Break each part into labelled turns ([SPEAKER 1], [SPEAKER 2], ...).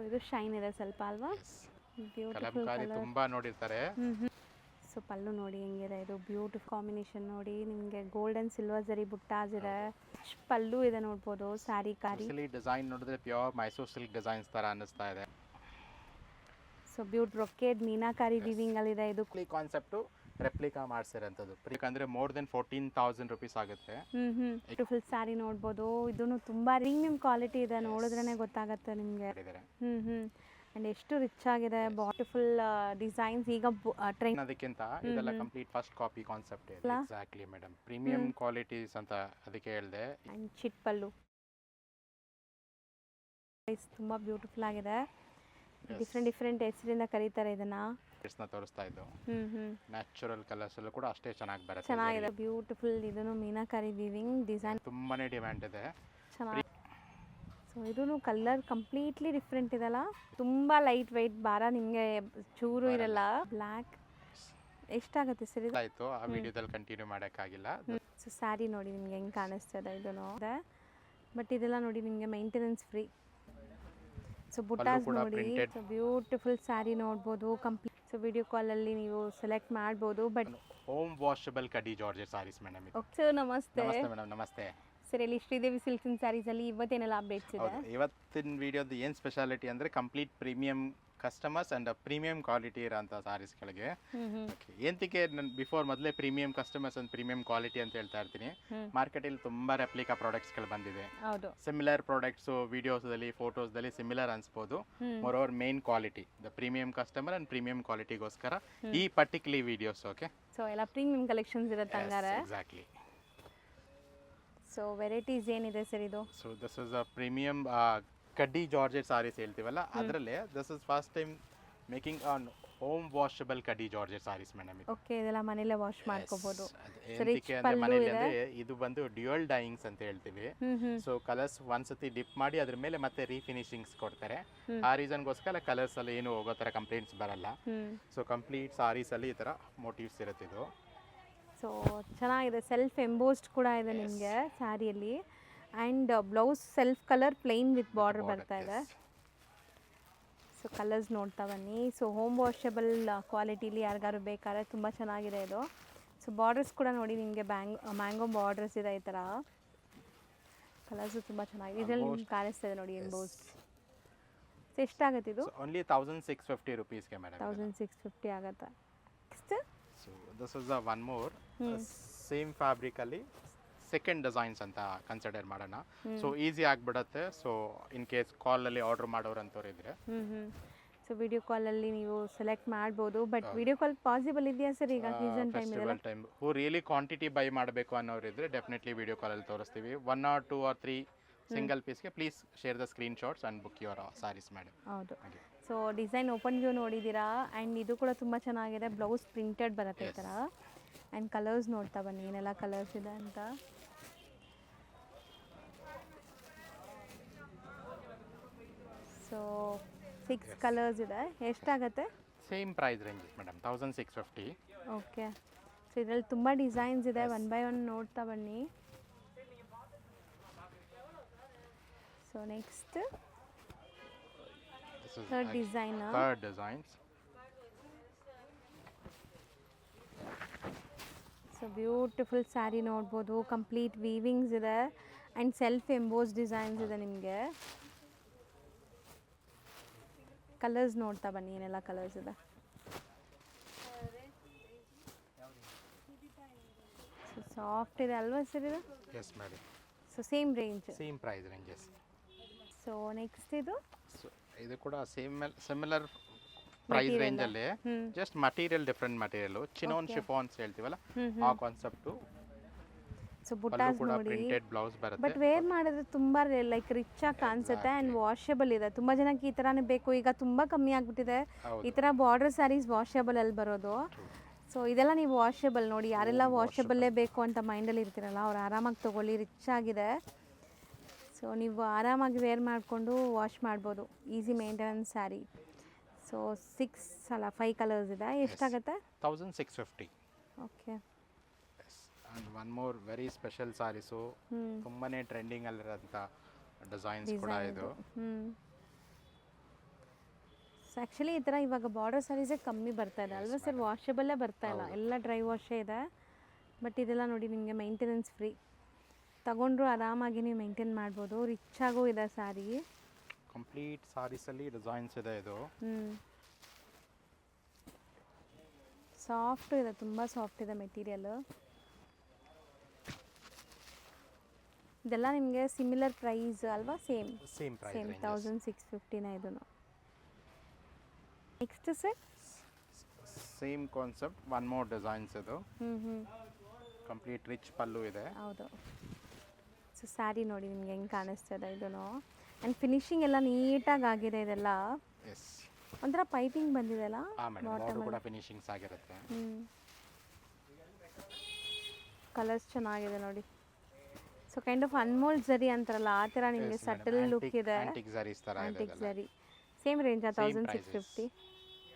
[SPEAKER 1] ಇದು ಶೈನ್ ಇದೆ ಸ್ವಲ್ಪ ಅಲ್ವಾ? Beautiful
[SPEAKER 2] Kalamkari
[SPEAKER 1] colour.
[SPEAKER 2] ತುಂಬಾ ನೋಡಿರ್ತಾರೆ.
[SPEAKER 1] ಸೊ ಪಲ್ಲು ನೋಡಿ ಹೆಂಗಿದೆ, ಇದು ಬ್ಯೂಟಿಫುಲ್ ಕಾಂಬಿನೇಷನ್ ನೋಡಿ, ನಿಮಗೆ ಗೋಲ್ಡ್ ಅಂಡ್ ಸಿಲ್ವರ್ ಜರಿ ಬುಟ್ಟಾಸ್ ಇದೆ. ಪಲ್ಲು ಇದೆ ನೋಡ್ಬೋದು, ಸ್ಯಾರಿ ಕಾರಿ.
[SPEAKER 2] ಡಿಸೈನ್ ನೋಡಿದ್ರೆ ಪ್ಯೂರ್ ಮೈಸೂರು ಸಿಲ್ಕ್ ಡಿಸೈನ್ಸ್ ತರ ಅನ್ನಿಸ್ತಾ ಇದೆ.
[SPEAKER 1] ಸೊ ಬ್ರೊಕೇಡ್ ಮೀನಾಕಾರಿ ವಿವಿಂಗ್ ಅಲ್ಲಿ ಇದೆ. ಇದು
[SPEAKER 2] ಕಾನ್ಸೆಪ್ಟ್ ರೆಪ್ಲಿಕಾ ಮಾಡಿಸಿರೋಂಥದ್ದು. ಯಾಕಂದ್ರೆ ಮೋರ್ ದೆನ್ 14,000 rupees ಆಗುತ್ತೆ.
[SPEAKER 1] ಬ್ಯೂಟಿಫುಲ್ ಸ್ಯಾರಿ ನೋಡ್ಬೋದು. ಇದನ್ನು ತುಂಬಾ ಪ್ರೀಮಿಯಂ ಕ್ವಾಲಿಟಿ ಇದೆ, ನೋಡಿದ್ರೇನೆ ಗೊತ್ತಾಗುತ್ತೆ ನಿಮಗೆ. ಅಂಡ್ ಎಷ್ಟು ರಿಚ್ ಆಗಿದೆ, ಬ್ಯೂಟಿಫುಲ್ ಡಿಸೈನ್ಸ್. ಈಗ ಟ್ರೆಂಡ್
[SPEAKER 2] ಅದಕ್ಕಿಂತ ಇದೆಲ್ಲ ಕಂಪ್ಲೀಟ್ ಫಸ್ಟ್ ಕಾಪಿ ಕಾನ್ಸೆಪ್ಟ್ ಇದೆ. ಎಕ್ಸಾಕ್ಟ್ಲಿ ಮೇಡಮ್, ಪ್ರೀಮಿಯಂ ಕ್ವಾಲಿಟೀಸ್ ಅಂತ ಅದಕ್ಕೆ ಹೇಳಿದೆ.
[SPEAKER 1] ಅಂಡ್ ಚಿಟ್ ಪಲ್ಲು ತುಂಬಾ ಬ್ಯೂಟಿಫುಲ್ ಆಗಿದೆ. ಡಿಫ್ರೆಂಟ್ ಹೆಸರಿಂದ ಕರೀತಾರೆ ಇದನ್ನ.
[SPEAKER 2] ತೋರಿಸ್ತಾ ಇದ್ದು ನ್ಯಾಚುರಲ್ ಕಲರ್ಸ್ ಅಲ್ಲೂ ಕೂಡ ಅಷ್ಟೇ ಚೆನ್ನಾಗಿ ಬರುತ್ತೆ.
[SPEAKER 1] ಚೆನ್ನಾಗಿದೆ, ಬ್ಯೂಟಿಫುಲ್. ಇದನ್ನು ಮೀನಾಕಾರಿ ವಿವಿಂಗ್ ಡಿಸೈನ್
[SPEAKER 2] ತುಂಬಾನೇ ಡಿಮ್ಯಾಂಡ್ ಇದೆ.
[SPEAKER 1] ಚೆನ್ನಾಗಿ. ಸೊ ಇದೂ ಕಲರ್ ಕಂಪ್ಲೀಟ್ಲಿ ಡಿಫ್ರೆಂಟ್ ಇದೆಲ್ಲ, ತುಂಬ ಲೈಟ್ ವೆಯ್ಟ್, ಭಾರ ನಿಮಗೆ ಚೂರು ಇರಲ್ಲ. ಬ್ಲ್ಯಾಕ್ ಎಷ್ಟಾಗುತ್ತೆ ಸರ್ ಇದು?
[SPEAKER 2] ಆಯಿತು, ಆ ವಿಡಿಯೋದಲ್ಲಿ ಕಂಟಿನ್ಯೂ ಮಾಡೋಕ್ಕಾಗಿಲ್ಲ.
[SPEAKER 1] ಸೊ ಸ್ಯಾರಿ ನೋಡಿ ನಿಮಗೆ ಹೆಂಗೆ ಕಾಣಿಸ್ತದೆ ಇದೂ. ಬಟ್ ಇದೆಲ್ಲ ನೋಡಿ ನಿಮಗೆ ಮೈಂಟೆನೆನ್ಸ್ ಫ್ರೀ. ಸೊ ಬುಟ್ಟಾಸ್ ನೋಡಿ, ಸೊ ಬ್ಯೂಟಿಫುಲ್ ಸ್ಯಾರಿ ನೋಡ್ಬೋದು ಕಂಪ್ಲೀಟ್. ಸೊ ವಿಡಿಯೋ ಕಾಲಲ್ಲಿ ನೀವು ಸೆಲೆಕ್ಟ್ ಮಾಡ್ಬೋದು. ಬಟ್
[SPEAKER 2] ಹೋಮ್ ವಾಷಬಲ್ ಕಡಿ ಜಾರ್ಜೆಟ್ ಸಾರೀಸ್ ಮೇಡಮ್.
[SPEAKER 1] ಸರ್ ನಮಸ್ತೆ.
[SPEAKER 2] ಮೇಡಮ್ ನಮಸ್ತೆ.
[SPEAKER 1] ಸರ್ ಇಲ್ಲಿ ಶ್ರೀದೇವಿ ಸಿಲ್ಕ್ಸ್ ಅಂಡ್ ಸ್ಯಾರೀಸಲ್ಲಿ ಇವತ್ತೇನೆಲ್ಲ ಅಪ್ಡೇಟ್ಸ್ ಇದೆ?
[SPEAKER 2] ಇವತ್ತಿನ ವಿಡಿಯೋದು ಏನು ಸ್ಪೆಷಾಲಿಟಿ ಅಂದರೆ complete premium customers and premium quality ಇರೋಂಥ ಸಾರೀಸ್ಗಳಿಗೆ. ಏನಕ್ಕೆ ನಾನು ಬಿಫೋರ್ ಮೊದಲೇ premium customers and premium quality ಅಂತ ಹೇಳ್ತಾ ಇರ್ತೀನಿ. ಮಾರ್ಕೆಟಲ್ಲಿ ತುಂಬ ರೆಪ್ಲಿಕಾ ಪ್ರಾಡಕ್ಟ್ಸ್ಗಳು ಬಂದಿದೆ. ಸಿಮಿಲರ್ ಪ್ರಾಡಕ್ಟ್ಸು ವಿಡಿಯೋಸಲ್ಲಿ ಫೋಟೋಸ್ದಲ್ಲಿ ಸಿಮಿಲರ್ ಅನ್ಸ್ಬೋದು. Moreover main quality the premium customer and premium ಕ್ವಾಲಿಟಿಗೋಸ್ಕರ ಈ ಪರ್ಟಿಕ್ಯುಲರ್ ವಿಡಿಯೋಸ್. ಓಕೆ,
[SPEAKER 1] ಸೊ ಎಲ್ಲ ಪ್ರೀಮಿಯಂ ಕಲೆಕ್ಷನ್ಸ್ ಇರುತ್ತೆ ಹಂಗಾರೆ.
[SPEAKER 2] ಎಕ್ಸಾಕ್ಟ್ಲಿ.
[SPEAKER 1] ಸೊ ವೆರೈಟೀಸ್ ಏನಿದೆ ಸರ್ ಇದು?
[SPEAKER 2] So this is a premium ಕಡ್ಡಿ ಜಾರ್ಜೆಟ್ ಸಾರೀಸ್ ಹೇಳ್ತೀವಲ್ಲ, ಅದರಲ್ಲೇ this is first time making on home washable ಕಡ್ಡಿ ಜಾರ್ಜೆಟ್ ಸಾರೀಸ್ ಮೇಡಮ್.
[SPEAKER 1] ಓಕೆ, ಇದೆಲ್ಲ ಮನೇಲೆ ವಾಶ್ ಮಾಡ್ಕೋಬಹುದು.
[SPEAKER 2] ಇದು ಬಂದು ಡ್ಯುಯಲ್ ಡೈಯಿಂಗ್ಸ್ ಅಂತ ಹೇಳ್ತೀವಿ. ಸೊ ಕಲರ್ಸ್ ಒಂದ್ಸತಿ ಡಿಪ್ ಮಾಡಿ ಅದ್ರ ಮೇಲೆ ಮತ್ತೆ ರೀಫಿನಿಶಿಂಗ್ಸ್ ಕೊಡ್ತಾರೆ. ಆ ರೀಸನ್ಗೋಸ್ಕರ ಕಲರ್ಸ್ ಅಲ್ಲಿ ಏನು ಹೋಗೋ ತರ ಕಂಪ್ಲೇಂಟ್ಸ್ ಬರಲ್ಲ. ಸೊ ಕಂಪ್ಲೀಟ್ ಸಾರೀಸ್ ಅಲ್ಲಿ ಈ ತರ ಮೋಟಿವ್ಸ್ ಇರುತ್ತೆ ಇದು.
[SPEAKER 1] ಸೊ ಚೆನ್ನಾಗಿದೆ, ಸೆಲ್ಫ್ ಎಂಬೋಸ್ಡ್ ಕೂಡ ಇದೆ ನಿಮಗೆ ಸ್ಯಾರಿಯಲ್ಲಿ. And blouse self colour plain with border ಬರ್ತಾ ಇದೆ. ಸೊ ಕಲರ್ಸ್ ನೋಡ್ತಾ ಬನ್ನಿ. ಸೊ ಹೋಮ್ ವಾಷಬಲ್ ಕ್ವಾಲಿಟಿಲಿ ಯಾರಿಗಾರು ಬೇಕಾದ್ರೆ ತುಂಬ ಚೆನ್ನಾಗಿದೆ ಇದು. ಸೊ ಬಾರ್ಡರ್ಸ್ ಕೂಡ ನೋಡಿ ನಿಮಗೆ ಮ್ಯಾಂಗೋ ಬಾರ್ಡರ್ಸ್ ಇದೆ ಈ ಥರ. ಕಲರ್ಸು ತುಂಬ ಚೆನ್ನಾಗಿದೆ. ಇದರಲ್ಲಿ ನಿಮ್ಗೆ ಕಾಣಿಸ್ತಾ ಇದೆ ನೋಡಿ ಎಂಬೋಸ್ಡ್. ಸೊ ಎಷ್ಟಾಗುತ್ತೆ ಇದು?
[SPEAKER 2] Only 1650 rupeesಗೆ madam.
[SPEAKER 1] 1650 ಆಗುತ್ತೆ. Next
[SPEAKER 2] so this is one more same fabric ಅಲ್ಲಿ ಸೆಕೆಂಡ್ ಡಿಸೈನ್ಸ್ ಅಂತ ಕನ್ಸಿಡರ್ ಮಾಡೋಣ. ಸೊ ಈಸಿ ಆಗಿಬಿಡುತ್ತೆ. ಸೊ ಇನ್ ಕೇಸ್ ಕಾಲಲ್ಲಿ ಆರ್ಡರ್ ಮಾಡೋರು ಅಂತವ್ರು ಇದ್ರೆ
[SPEAKER 1] ಸೊ ವಿಡಿಯೋ ಕಾಲಲ್ಲಿ ನೀವು ಸೆಲೆಕ್ಟ್ ಮಾಡ್ಬೋದು. ಬಟ್ ವಿಡಿಯೋ ಕಾಲ್ ಪಾಸಿಬಲ್ ಇದೆಯಾ ಸರ್ ಈಗ season time?
[SPEAKER 2] Who really quantity by ಮಾಡಬೇಕು ಅನ್ನೋರು ಇದ್ರೆ ಡೆಫಿನೆಟ್ಲಿ ವಿಡಿಯೋ ಕಾಲಲ್ಲಿ ತೋರಿಸ್ತೀವಿ. 1 or 2 or 3 ಸಿಂಗಲ್ ಪೀಸ್ಗೆ please share the screenshots and book your sarees madam.
[SPEAKER 1] ಹೌದು. ಸೊ ಡಿಸೈನ್ ಓಪನ್ ವ್ಯೂ ನೋಡಿದ್ದೀರಾ. ಆ್ಯಂಡ್ ಇದು ಕೂಡ ತುಂಬ ಚೆನ್ನಾಗಿದೆ, ಬ್ಲೌಸ್ ಪ್ರಿಂಟೆಡ್ ಬರುತ್ತೆ ಈ ಥರ. ಆ್ಯಂಡ್ ಕಲರ್ಸ್ ನೋಡ್ತಾ ಬನ್ನಿ ಏನೆಲ್ಲ ಕಲರ್ಸ್ ಇದೆ ಅಂತ. ಸೊ 6 ಕಲರ್ಸ್ ಇದೆ. ಎಷ್ಟಾಗುತ್ತೆ?
[SPEAKER 2] Same price range madam, 1650.
[SPEAKER 1] Okay. So ಇದರಲ್ಲಿ ತುಂಬ ಡಿಸೈನ್ಸ್ ಇದೆ, ಒನ್ ಬೈ ಒನ್ ನೋಡ್ತಾ ಬನ್ನಿ. So next third designs. So beautiful sari ನೋಡ್ಬೋದು, ಕಂಪ್ಲೀಟ್ ವೀವಿಂಗ್ಸ್ ಇದೆ ಆ್ಯಂಡ್ ಸೆಲ್ಫ್ ಎಂಬೋಸ್ ಡಿಸೈನ್ಸ್ ಇದೆ ನಿಮಗೆ. ಕಲರ್ಸ್ ನೋಡ್ತಾ ಬನ್ನಿ ಏನೆಲ್ಲ ಕಲರ್ಸ್ ಇದೆ. ಸೊ ಸಾಫ್ಟ್ ಇದೆ ಅಲ್ವಾ ಸರ್ ಇದು?
[SPEAKER 2] Yes madam.
[SPEAKER 1] So same range,
[SPEAKER 2] same price ranges.
[SPEAKER 1] So next ಇದು
[SPEAKER 2] ಇದು ಕೂಡ ಸಿಮಿಲರ್ ಪ್ರೈಸ್ ರೇಂಜ್ ಅಲ್ಲಿ, just material different material. Chinon chiffons ಹೇಳ್ತೀವಲ್ಲ ಆ ಕಾನ್ಸೆಪ್ಟ್.
[SPEAKER 1] ಸೊ ಬುಟ್ಟಾಸ್ ನೋಡಿ,
[SPEAKER 2] ಬ್ಲೌಸ್ ಬರುತ್ತೆ.
[SPEAKER 1] ಬಟ್ ವೇರ್ ಮಾಡಿದ್ರೆ ತುಂಬಾ ಲೈಕ್ ರಿಚ್ ಆಗಿ ಕಾಣಿಸುತ್ತೆ ಆ್ಯಂಡ್ ವಾಷಬಲ್ ಇದೆ. ತುಂಬ ಜನಕ್ಕೆ ಈ ಥರನೇ ಬೇಕು, ಈಗ ತುಂಬ ಕಮ್ಮಿ ಆಗಿಬಿಟ್ಟಿದೆ ಈ ಥರ ಬಾರ್ಡರ್ ಸ್ಯಾರೀಸ್ ವಾಷಬಲ್ ಅಲ್ಲಿ ಬರೋದು. ಸೊ ಇದೆಲ್ಲ ನೀವು ವಾಷಬಲ್ ನೋಡಿ, ಯಾರೆಲ್ಲ ವಾಷಬಲ್ಲೇ ಬೇಕು ಅಂತ ಮೈಂಡಲ್ಲಿ ಇರ್ತೀರಲ್ಲ ಅವ್ರು ಆರಾಮಾಗಿ ತೊಗೊಳ್ಳಿ, ರಿಚ್ ಆಗಿದೆ. ಸೊ ನೀವು ಆರಾಮಾಗಿ ವೇರ್ ಮಾಡಿಕೊಂಡು ವಾಶ್ ಮಾಡ್ಬೋದು, easy maintenance saree. So 5 colours ಇದೆ. ಎಷ್ಟಾಗುತ್ತೆ?
[SPEAKER 2] 1650.
[SPEAKER 1] Okay.
[SPEAKER 2] And one more very special sarees, ತುಂಬಾ ಟ್ರೆಂಡಿಂಗ್ ಅಲ್ಲಿರೋಂಥ ಡಿಸೈನ್ಸ್ ಕೂಡ ಇದು.
[SPEAKER 1] ಸೊ ಆ್ಯಕ್ಚುಲಿ ಈ ಥರ ಇವಾಗ ಬಾರ್ಡರ್ ಸ್ಯಾರೀಸೇ ಕಮ್ಮಿ ಬರ್ತಾ ಇದೆ ಅಲ್ವಾ ಸರ್, ವಾಷಬಲ್ಲೇ ಬರ್ತಾ ಇಲ್ಲ, ಎಲ್ಲ ಡ್ರೈ ವಾಶೇ ಇದೆ. ಬಟ್ ಇದೆಲ್ಲ ನೋಡಿ ನಿಮಗೆ ಮೈಂಟೆನೆನ್ಸ್ ಫ್ರೀ, ತಗೊಂಡ್ರು ಆರಾಮಾಗಿ ನೀವು ಮೇಂಟೈನ್ ಮಾಡ್ಬೋದು. ರಿಚ್ಚಾಗೂ ಇದೆ ಸ್ಯಾರಿ.
[SPEAKER 2] ಕಂಪ್ಲೀಟ್ ಸಾರೀಸಲ್ಲಿ ಡಿಸೈನ್ಸ್ ಇದೆ ಇದು.
[SPEAKER 1] ಸಾಫ್ಟ್ ಇದೆ, ತುಂಬ ಸಾಫ್ಟ್ ಇದೆ ಮೆಟೀರಿಯಲ್. ಇದೆಲ್ಲ ನಿಮಗೆ ಸಿಮಿಲರ್ ಪ್ರೈಸ್ ಅಲ್ವಾ? ಸೇಮ್
[SPEAKER 2] ಸೇಮ್ ಪ್ರೈಸ್
[SPEAKER 1] 1650 ಇದು. Next sir
[SPEAKER 2] same concept, one more designs ಇದು. ಕಂಪ್ಲೀಟ್ ರಿಚ್ ಪಲ್ಲು ಇದೆ.
[SPEAKER 1] ಹೌದು. ಸೊ ಸ್ಯಾರಿ ನೋಡಿ ನಿಮ್ಗೆ ಹೆಂಗೆ ಕಾಣಿಸ್ತದೆ ಇದೂ. ಆ್ಯಂಡ್ ಫಿನಿಶಿಂಗ್ ಎಲ್ಲ ನೀಟಾಗಿ ಆಗಿದೆ ಇದೆಲ್ಲ.
[SPEAKER 2] ಎಸ್,
[SPEAKER 1] ಒಂಥರ ಪೈಪಿಂಗ್ ಬಂದಿದೆ ಅಲ್ಲ
[SPEAKER 2] ಬಾರ್ಡರ್ ಕೂಡ ಫಿನಿಶಿಂಗ್ಸ್ ಆಗಿರುತ್ತೆ.
[SPEAKER 1] ಕಲರ್ಸ್ ಚೆನ್ನಾಗಿದೆ ನೋಡಿ. ಸೊ ಕೈಂಡ್ ಆಫ್ ಅನ್ಮೋಲ್ಡ್ ಝರಿ ಅಂತಾರಲ್ಲ ಆ ಥರ ನಿಮಗೆ ಸಟಲ್ ಲುಕ್ ಇದೆ.
[SPEAKER 2] ಆಂಟಿಕ್ ಝರೀಸ್ ತರ ಇದೆ.
[SPEAKER 1] Antique zari same range 1650.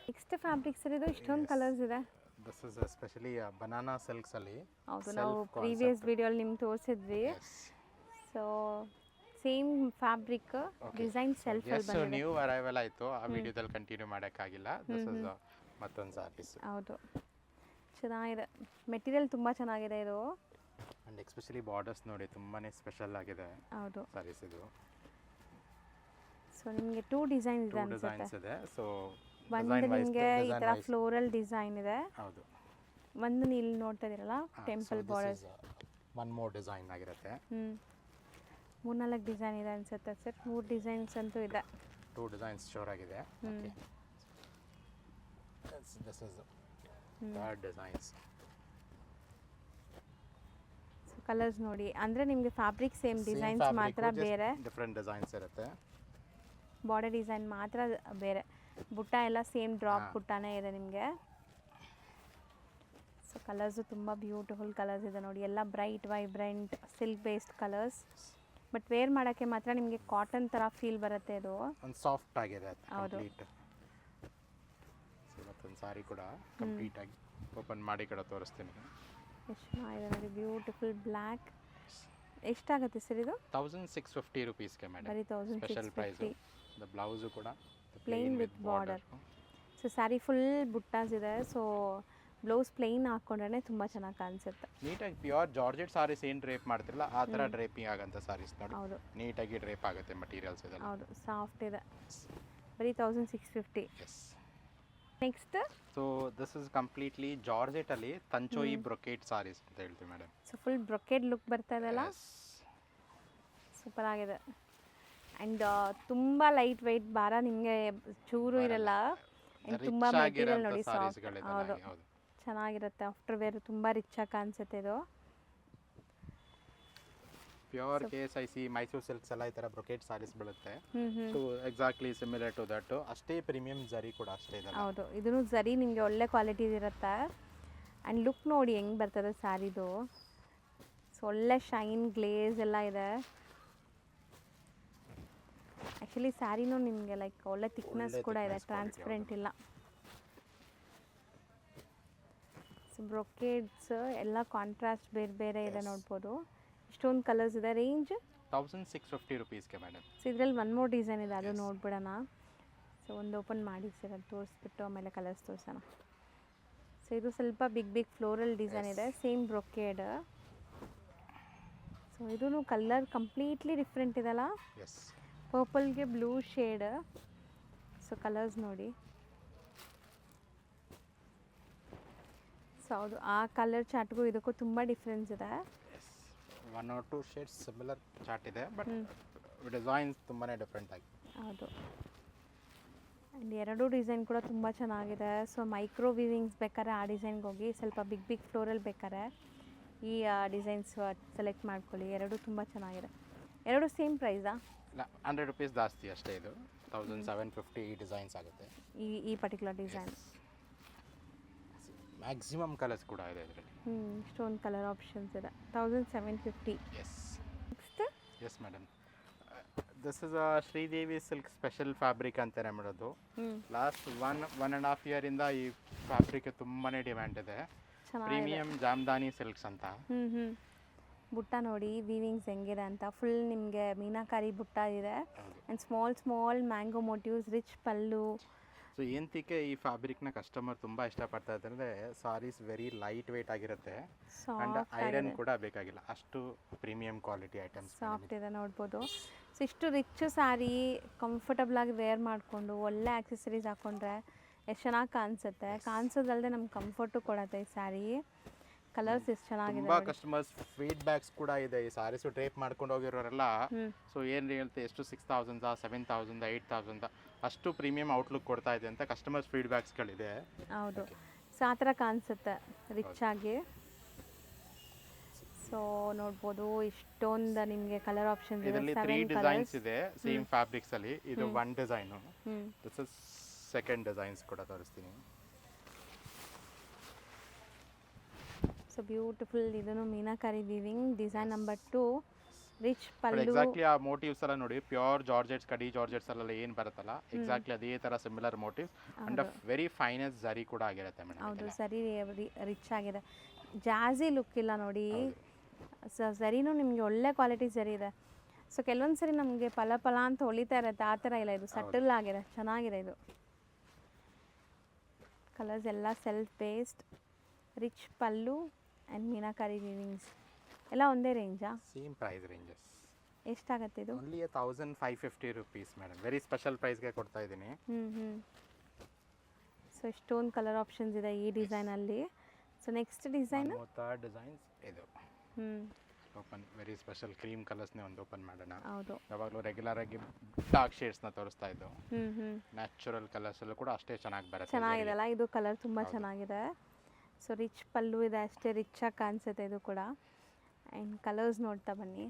[SPEAKER 1] Next fabric sir ಇದು, ಇಷ್ಟೊಂದು ಕಲರ್ಸ್ ಇದೆ.
[SPEAKER 2] This is especially banana silks ಅಲ್ಲಿ.
[SPEAKER 1] ಹೌದು, ನಾವು ಪ್ರೀವಿಯಸ್ ವಿಡಿಯೋಲಿ ನಿಮ್ಗೆ ತೋರಿಸಿದ್ವಿ. So same fabric, design self ಅಲ್ಲಿ ಬಂದಿದೆ.
[SPEAKER 2] ನ್ಯೂ ಅರೈವಲ್ ಆಯಿತು, ಆ ವಿಡಿಯೋದಲ್ಲಿ ಕಂಟಿನ್ಯೂ ಮಾಡೋಕ್ಕಾಗಿಲ್ಲ. ದಿಸ್ ಇಸ್ ಮತ್ತೊಂದು ಸಾರೀಸ್.
[SPEAKER 1] ಹೌದು, ಚೆನ್ನಾಗಿದೆ ಮೆಟೀರಿಯಲ್, ತುಂಬ ಚೆನ್ನಾಗಿದೆ ಇದು.
[SPEAKER 2] ಅಂಡ್ ಎಸ್ಪೆಷಲಿ ಬಾರ್ಡರ್ಸ್ ನೋಡಿ ತುಂಬಾನೇ ಸ್ಪೆಷಲ್ ಆಗಿದೆ.
[SPEAKER 1] ಹೌದು,
[SPEAKER 2] ಸಾರೀಸ್ ಇದು.
[SPEAKER 1] ಸೊ ನಿಮಗೆ 2 ಡಿಸೈನ್ ಇದೆ ಅನ್ಸುತ್ತೆ.
[SPEAKER 2] ಡಿಸೈನ್ಸ್ ಇದೆ. ಸೊ
[SPEAKER 1] ಒಂದು ನಿಮಗೆ ಈ ಥರ ಫ್ಲೋರಲ್ ಡಿಸೈನ್ ಇದೆ.
[SPEAKER 2] ಹೌದು.
[SPEAKER 1] ಒಂದು ನೀವು ಇಲ್ಲಿ ನೋಡ್ತಾ ಇದ್ದೀರಲ್ಲ temple borders,
[SPEAKER 2] one more design ಆಗಿರುತ್ತೆ.
[SPEAKER 1] 3-4 ಡಿಸೈನ್ ಇದೆ ಅನ್ಸುತ್ತೆ ಸರ್. 3 ಡಿಸೈನ್ಸ್ ಅಂತೂ ಇದೆ.
[SPEAKER 2] 2 ಡಿಸೈನ್ಸ್ ಶೋರ್ ಆಗಿದೆ. Okay, this is third designs.
[SPEAKER 1] So colours ನೋಡಿ, ಅಂದರೆ ನಿಮಗೆ ಫ್ಯಾಬ್ರಿಕ್ ಸೇಮ್ ಡಿಸೈನ್ಸ್ ಮಾತ್ರ ಬೇರೆ,
[SPEAKER 2] ಡಿಫರೆಂಟ್ ಡಿಸೈನ್ಸ್ ಇರುತ್ತೆ.
[SPEAKER 1] ಬಾರ್ಡರ್ ಡಿಸೈನ್ ಮಾತ್ರ ಬೇರೆ. ಬುಟ್ಟ ಎಲ್ಲ ಸೇಮ್ ಡ್ರಾಪ್ ಬುಟ್ಟಾನೇ ಇದೆ ನಿಮಗೆ. ಸೊ ಕಲರ್ಸು ತುಂಬ ಬ್ಯೂಟಿಫುಲ್ ಕಲರ್ಸ್ ಇದೆ ನೋಡಿ, ಎಲ್ಲ bright vibrant silk based colours. But where ಮಾಡೋಕ್ಕೆ ಮಾತ್ರ ನಿಮಗೆ ಕಾಟನ್ ಥರ ಫೀಲ್ ಬರುತ್ತೆ. ಇದು
[SPEAKER 2] ಒಂದು ಸಾಫ್ಟ್ ಆಗಿದೆ.
[SPEAKER 1] ಹೌದು.
[SPEAKER 2] ಮತ್ತೊಂದು ಸಾರಿ ಕೂಡ ಕಂಪ್ಲೀಟ್ ಆಗಿ ಓಪನ್ ಮಾಡಿ ಕೂಡ ತೋರಿಸ್ತೀನಿ.
[SPEAKER 1] ಎಷ್ಟು ಚೆನ್ನಾಗಿದೆ ನೋಡಿ, ಬ್ಯೂಟಿಫುಲ್ ಬ್ಲ್ಯಾಕ್. ಎಷ್ಟಾಗುತ್ತೆ ಸರ್ ಇದು?
[SPEAKER 2] 1650 ರುಪೀಸ್ಗೆ ಮೇಡಮ್.
[SPEAKER 1] ಬರೀ 1650.
[SPEAKER 2] ದ ಬ್ಲೌಸು ಕೂಡ
[SPEAKER 1] plain with border. So sari full buttas ಇದೆ. ಸೊ ಬ್ಲೌಸ್ ಪ್ಲೇನ್ ಹಾಕ್ಕೊಂಡ್ರೆ ತುಂಬ ಚೆನ್ನಾಗಿ ಕಾಣಿಸುತ್ತೆ.
[SPEAKER 2] ನೀಟಾಗಿ ಪ್ಯೂರ್ ಜಾರ್ಜೆಟ್ ಸಾರೀಸ್ ಏನು ಡ್ರೇಪ್ ಮಾಡ್ತಿರಲ್ಲ ಆ ಥರ ಡ್ರೇಪಿಂಗ್ ಆಗಂತ ಸಾರೀಸ್ ನೋಡಿ.
[SPEAKER 1] ಹೌದು,
[SPEAKER 2] ನೀಟಾಗಿ ಡ್ರೇಪ್ ಆಗುತ್ತೆ ಮಟೀರಿಯಲ್ಸ್ ಇದೆಲ್ಲ.
[SPEAKER 1] ಹೌದು, ಸಾಫ್ಟ್ ಇದೆ. ಬರೀ 1650.
[SPEAKER 2] Yes.
[SPEAKER 1] Next,
[SPEAKER 2] so this is completely georgette ಅಲ್ಲಿ ತಂಚೋಯಿ ಬ್ರೊಕೇಟ್ ಸಾರೀಸ್ ಅಂತ ಹೇಳ್ತೀವಿ madam.
[SPEAKER 1] So full brocade look ಬರ್ತಾ ಇದೆಲ್ಲ, ಸೂಪರ್ ಆಗಿದೆ. ಆ್ಯಂಡ್ ತುಂಬ ಲೈಟ್ ವೆಯ್ಟ್, ಭಾರ ನಿಮಗೆ ಚೂರು ಇರಲ್ಲ. ಆ್ಯಂಡ್ ತುಂಬ ಮೆಟೀರಿಯಲ್ ನೋಡಿ, ಸಾಫ್ಟ್. ಹೌದು, ಚೆನ್ನಾಗಿರುತ್ತೆ. ಆಫ್ಟರ್ ವೇರ್ ತುಂಬ ರಿಚಾಗಿ ಕಾಣಿಸುತ್ತೆ ಇದು.
[SPEAKER 2] ಪ್ಯೂರ್ KSIC ಮೈಸೂರು ಸಿಲ್ಕ್ಸ್ ಎಲ್ಲ ಈ ಥರ ಬ್ರೊಕೇಟ್ ಸಾರೀಸ್ ಬೀಳುತ್ತೆ. So exactly similar to that. ಅಷ್ಟೇ ಪ್ರೀಮಿಯಂ ಜರಿ ಕೂಡ ಅಷ್ಟೇ ಇದೆ.
[SPEAKER 1] ಹೌದು, ಇದೂ ಜರಿ ನಿಮಗೆ ಒಳ್ಳೆ ಕ್ವಾಲಿಟಿ ಇರುತ್ತೆ. ಆ್ಯಂಡ್ ಲುಕ್ ನೋಡಿ ಹೆಂಗೆ ಬರ್ತದೆ ಸ್ಯಾರಿದು. ಸೊ ಒಳ್ಳೆ ಶೈನ್ ಗ್ಲೇಸ್ ಎಲ್ಲ ಇದೆ. ಆ್ಯಕ್ಚುಲಿ ಸ್ಯಾರಿನೂ ನಿಮಗೆ ಲೈಕ್ ಒಳ್ಳೆ ಥಿಕ್ನೆಸ್ ಕೂಡ ಇದೆ, ಟ್ರಾನ್ಸ್ಪರೆಂಟ್ ಇಲ್ಲ. ಸೊ ಬ್ರೊಕೇಡ್ಸ್ ಎಲ್ಲ ಕಾಂಟ್ರಾಸ್ಟ್ ಬೇರೆ ಬೇರೆ ಇದೆ ನೋಡ್ಬೋದು. ಇಷ್ಟೊಂದು ಕಲರ್ಸ್ ಇದೆ. Range
[SPEAKER 2] 1650 ರುಪೀಸ್ಗೆ madam.
[SPEAKER 1] ಸೊ ಇದರಲ್ಲಿ 1 ಮೋರ್ ಡಿಸೈನ್ ಇದೆ, ಅದು ನೋಡ್ಬಿಡೋಣ. ಸೊ ಒಂದು ಓಪನ್ ಮಾಡಿ ಸರ್, ಅದು ತೋರಿಸ್ಬಿಟ್ಟು ಆಮೇಲೆ ಕಲರ್ಸ್ ತೋರಿಸೋಣ. ಸೊ ಇದು ಸ್ವಲ್ಪ ಬಿಗ್ ಫ್ಲೋರಲ್ ಡಿಸೈನ್ ಇದೆ, ಸೇಮ್ ಬ್ರೊಕೇಡ್. ಸೊ ಇದೂ ಕಲರ್ ಕಂಪ್ಲೀಟ್ಲಿ ಡಿಫ್ರೆಂಟ್ ಇದೆಲ್ಲ.
[SPEAKER 2] ಎಸ್,
[SPEAKER 1] ಪರ್ಪಲ್ಗೆ ಬ್ಲೂ ಶೇಡ್. ಸೊ ಕಲರ್ಸ್ ನೋಡಿ. ಸೊ ಹೌದು, ಆ ಕಲರ್ ಚಾರ್ಟ್ಗೂ ಇದಕ್ಕೂ ತುಂಬ ಡಿಫ್ರೆನ್ಸ್ ಇದೆ.
[SPEAKER 2] 1 or 2 ಶೇಡ್ಸ್ ಸಿಮಿಲರ್ ಚಾರ್ಟ್ ಇದೆ, ಬಟ್ ಡಿಸೈನ್ಸ್ ತುಂಬಾ ಡಿಫ್ರೆಂಟ್ ಆಗಿ.
[SPEAKER 1] ಹೌದು, ಆ್ಯಂಡ್ 2 ಡಿಸೈನ್ ಕೂಡ ತುಂಬ ಚೆನ್ನಾಗಿದೆ. ಸೊ ಮೈಕ್ರೋ ವೀವಿಂಗ್ಸ್ ಬೇಕಾದ್ರೆ ಆ ಡಿಸೈನ್ಗೆ ಹೋಗಿ, ಸ್ವಲ್ಪ ಬಿಗ್ ಫ್ಲೋರಲ್ ಬೇಕಾದ್ರೆ ಈ ಡಿಸೈನ್ಸ್ ಸೆಲೆಕ್ಟ್ ಮಾಡ್ಕೊಳ್ಳಿ. 2 ತುಂಬ ಚೆನ್ನಾಗಿದೆ. 2 ಸೇಮ್ ಪ್ರೈಸಾ?
[SPEAKER 2] 100 ರುಪೀಸ್ ಜಾಸ್ತಿ ಅಷ್ಟೇ. ಇದು 1750 ಡಿಸೈನ್ಸ್ ಆಗುತ್ತೆ
[SPEAKER 1] ಈ ಪರ್ಟಿಕ್ಯುಲರ್ ಡಿಸೈನ್.
[SPEAKER 2] ಮ್ಯಾಕ್ಸಿಮಮ್ ಕಲರ್ಸ್ ಕೂಡ ಇದೆ ಇದರಲ್ಲಿ.
[SPEAKER 1] ಇಷ್ಟೊಂದು ಕಲರ್ ಆಪ್ಷನ್ಸ್ ಇದೆ. 1750.
[SPEAKER 2] Yes.
[SPEAKER 1] Next,
[SPEAKER 2] yes madam, this is Sridevi silk special fabric ಅಂತಾನೆ ಮಾಡೋದು. ಲಾಸ್ಟ್ 1.5 ಇಯರಿಂದ ಈ ಫ್ಯಾಬ್ರಿಕ್ ತುಂಬಾ ಡಿಮ್ಯಾಂಡ್ ಇದೆ. ಪ್ರೀಮಿಯಂ ಜಾಮ್ದಾನಿ ಸಿಲ್ಕ್ಸ್ ಅಂತ.
[SPEAKER 1] ಬುಟ್ಟ ನೋಡಿ ವೀವಿಂಗ್ಸ್ ಹೆಂಗಿದೆ ಅಂತ. ಫುಲ್ ನಿಮಗೆ ಮೀನಾಕಾರಿ ಬುಟ್ಟ ಇದೆ. And small mango motives, rich pallu.
[SPEAKER 2] So ಏನಕ್ಕೆ ಈ ಫ್ಯಾಬ್ರಿಕ್ನ ಕಸ್ಟಮರ್ ತುಂಬ ಇಷ್ಟಪಡ್ತಾ ಇದ್ದಾರೆ ಅಂದರೆ ಸಾರೀಸ್ ವೆರಿ ಲೈಟ್ ವೆಯ್ಟ್ ಆಗಿರುತ್ತೆ ಆ್ಯಂಡ್ ಐರನ್ ಕೂಡ ಬೇಕಾಗಿಲ್ಲ, ಅಷ್ಟು ಪ್ರೀಮಿಯಂ ಕ್ವಾಲಿಟಿ ಐಟಮ್ಸ್.
[SPEAKER 1] ಸಾಫ್ಟ್ ಇದೆ ನೋಡ್ಬೋದು. ಸೊ ಇಷ್ಟು ರಿಚ್ ಸ್ಯಾರಿ ಕಂಫರ್ಟಬಲಾಗಿ ವೇರ್ ಮಾಡಿಕೊಂಡು ಒಳ್ಳೆ ಆಕ್ಸೆಸರೀಸ್ ಹಾಕ್ಕೊಂಡ್ರೆ ಎಷ್ಟು ಚೆನ್ನಾಗಿ ಕಾಣಿಸುತ್ತೆ. ಕಾಣಿಸೋದಲ್ಲದೆ ನಮ್ಗೆ ಕಂಫರ್ಟು ಕೊಡುತ್ತೆ ಈ ಸ್ಯಾರಿ. ಕಲರ್ಸ್ ಎಷ್ಟು ಚೆನ್ನಾಗಿದೆ.
[SPEAKER 2] ತುಂಬ ಕಸ್ಟಮರ್ಸ್ ಫೀಡ್ಬ್ಯಾಕ್ಸ್ ಕೂಡ ಇದೆ ಈ ಸಾರೀಸು ಡ್ರೇಪ್ ಮಾಡ್ಕೊಂಡು ಹೋಗಿರೋರೆಲ್ಲ. ಸೊ ಏನು ಹೇಳ್ತೆ ಎಷ್ಟು 6,000 7,000 8,000 ಅಷ್ಟು ಪ್ರೀಮಿಯಂ ಔಟ್ಲುಕ್ ಕೊಡ್ತಾ ಇದೆ ಅಂತ ಕಸ್ಟಮರ್ಸ್ ಫೀಡ್ಬ್ಯಾಕ್ಸ್ಗಳಿದೆ.
[SPEAKER 1] ಹೌದು. ಸೊ ಆ ಥರ ಕಾಣಿಸುತ್ತೆ ರಿಚ್ ಆಗಿ. ಸೊ ನೋಡ್ಬೋದು ಇಷ್ಟೊಂದು ನಿಮಗೆ ಕಲರ್ ಆಪ್ಷನ್ಸ್ ಇದೆ.
[SPEAKER 2] ಇದರಲ್ಲಿ 3 ಡಿಸೈನ್ಸ್ ಇದೆ ಸೇಮ್ ಫ್ಯಾಬ್ರಿಕ್ಸ್ ಅಲ್ಲಿ. ಇದು one design, this is second designs ಕೂಡ ತೋರಿಸ್ತೀನಿ.
[SPEAKER 1] So beautiful. ಇದನ್ನು meenakari weaving design number 2 rich pallu.
[SPEAKER 2] Exactly ಆ ಮೋಟಿವ್ಸ್ ಎಲ್ಲ ನೋಡಿ, ಪ್ಯೂರ್ ಜಾರ್ಜೆಟ್ಸ್ ಕಡಿ ಜಾರ್ಜೆಟ್ಸ್ ಅಲ್ಲೆಲ್ಲ ಏನು ಬರುತ್ತಲ್ಲ ಎಕ್ಸಾಕ್ಟ್ಲಿ ಅದೇ ಥರ similar motives and very finest ಜರಿ ಕೂಡ ಆಗಿರುತ್ತೆ ಮೇಡಮ್.
[SPEAKER 1] ಹೌದು, ಸರಿ ರಿಚ್ ಆಗಿದೆ. ಜಾಝಿ ಲುಕ್ ಇಲ್ಲ ನೋಡಿ. ಸೊ ಸರಿನೂ ನಿಮಗೆ ಒಳ್ಳೆ ಕ್ವಾಲಿಟಿ ಸರಿ ಇದೆ. ಸೊ ಕೆಲವೊಂದು ಸರಿ ನಮಗೆ ಫಲ ಅಂತ ಹೊಳಿತಾ ಇರುತ್ತೆ, ಆ ಥರ ಇಲ್ಲ. ಇದು ಸಟಲ್ ಆಗಿದೆ, ಚೆನ್ನಾಗಿದೆ. ಇದು ಕಲರ್ಸ್ ಎಲ್ಲ self based, rich pallu and meenakari weavings ಎಲ್ಲ ಒಂದೇ ರೇಂಜಾ?
[SPEAKER 2] Same price ranges.
[SPEAKER 1] ಎಷ್ಟಾಗತ್ತೆ ಇದು?
[SPEAKER 2] Only 1,550 rupees madam. Very special ಪ್ರೈಸ್ಗೆ ಕೊಡ್ತಾ ಇದ್ದೀನಿ.
[SPEAKER 1] ಸೊ ಇಷ್ಟೊಂದು ಕಲರ್ ಆಪ್ಷನ್ಸ್ ಇದೆ ಈ ಡಿಸೈನಲ್ಲಿ. So next design
[SPEAKER 2] third designs ಇದು ಓಪನ್ ವೆರಿ ಸ್ಪೆಷಲ್ ಕ್ರೀಮ್ ಕಲರ್ಸ್ನೇ ಒಂದು ಓಪನ್ ಮಾಡೋಣ.
[SPEAKER 1] ಹೌದು,
[SPEAKER 2] ಯಾವಾಗಲೂ ರೆಗ್ಯುಲರ್ ಆಗಿ ಡಾರ್ಕ್ ಶೇಡ್ಸ್ನ ತೋರಿಸ್ತಾ ಇದ್ದು. ನ್ಯಾಚುರಲ್ ಕಲರ್ಸ್ ಅಲ್ಲೂ ಕೂಡ ಅಷ್ಟೇ ಚೆನ್ನಾಗಿ ಬರುತ್ತೆ.
[SPEAKER 1] ಚೆನ್ನಾಗಿದೆಲ್ಲ ಇದು ಕಲರ್ ತುಂಬ ಚೆನ್ನಾಗಿದೆ. ಸೊ ರಿಚ್ ಪಲ್ಲು ಇದೆ, ಅಷ್ಟೇ ರಿಚ್ ಆಗಿ ಕಾಣಿಸುತ್ತೆ ಇದು ಕೂಡ. ಆ್ಯಂಡ್ ಕಲರ್ಸ್ ನೋಡ್ತಾ ಬನ್ನಿ.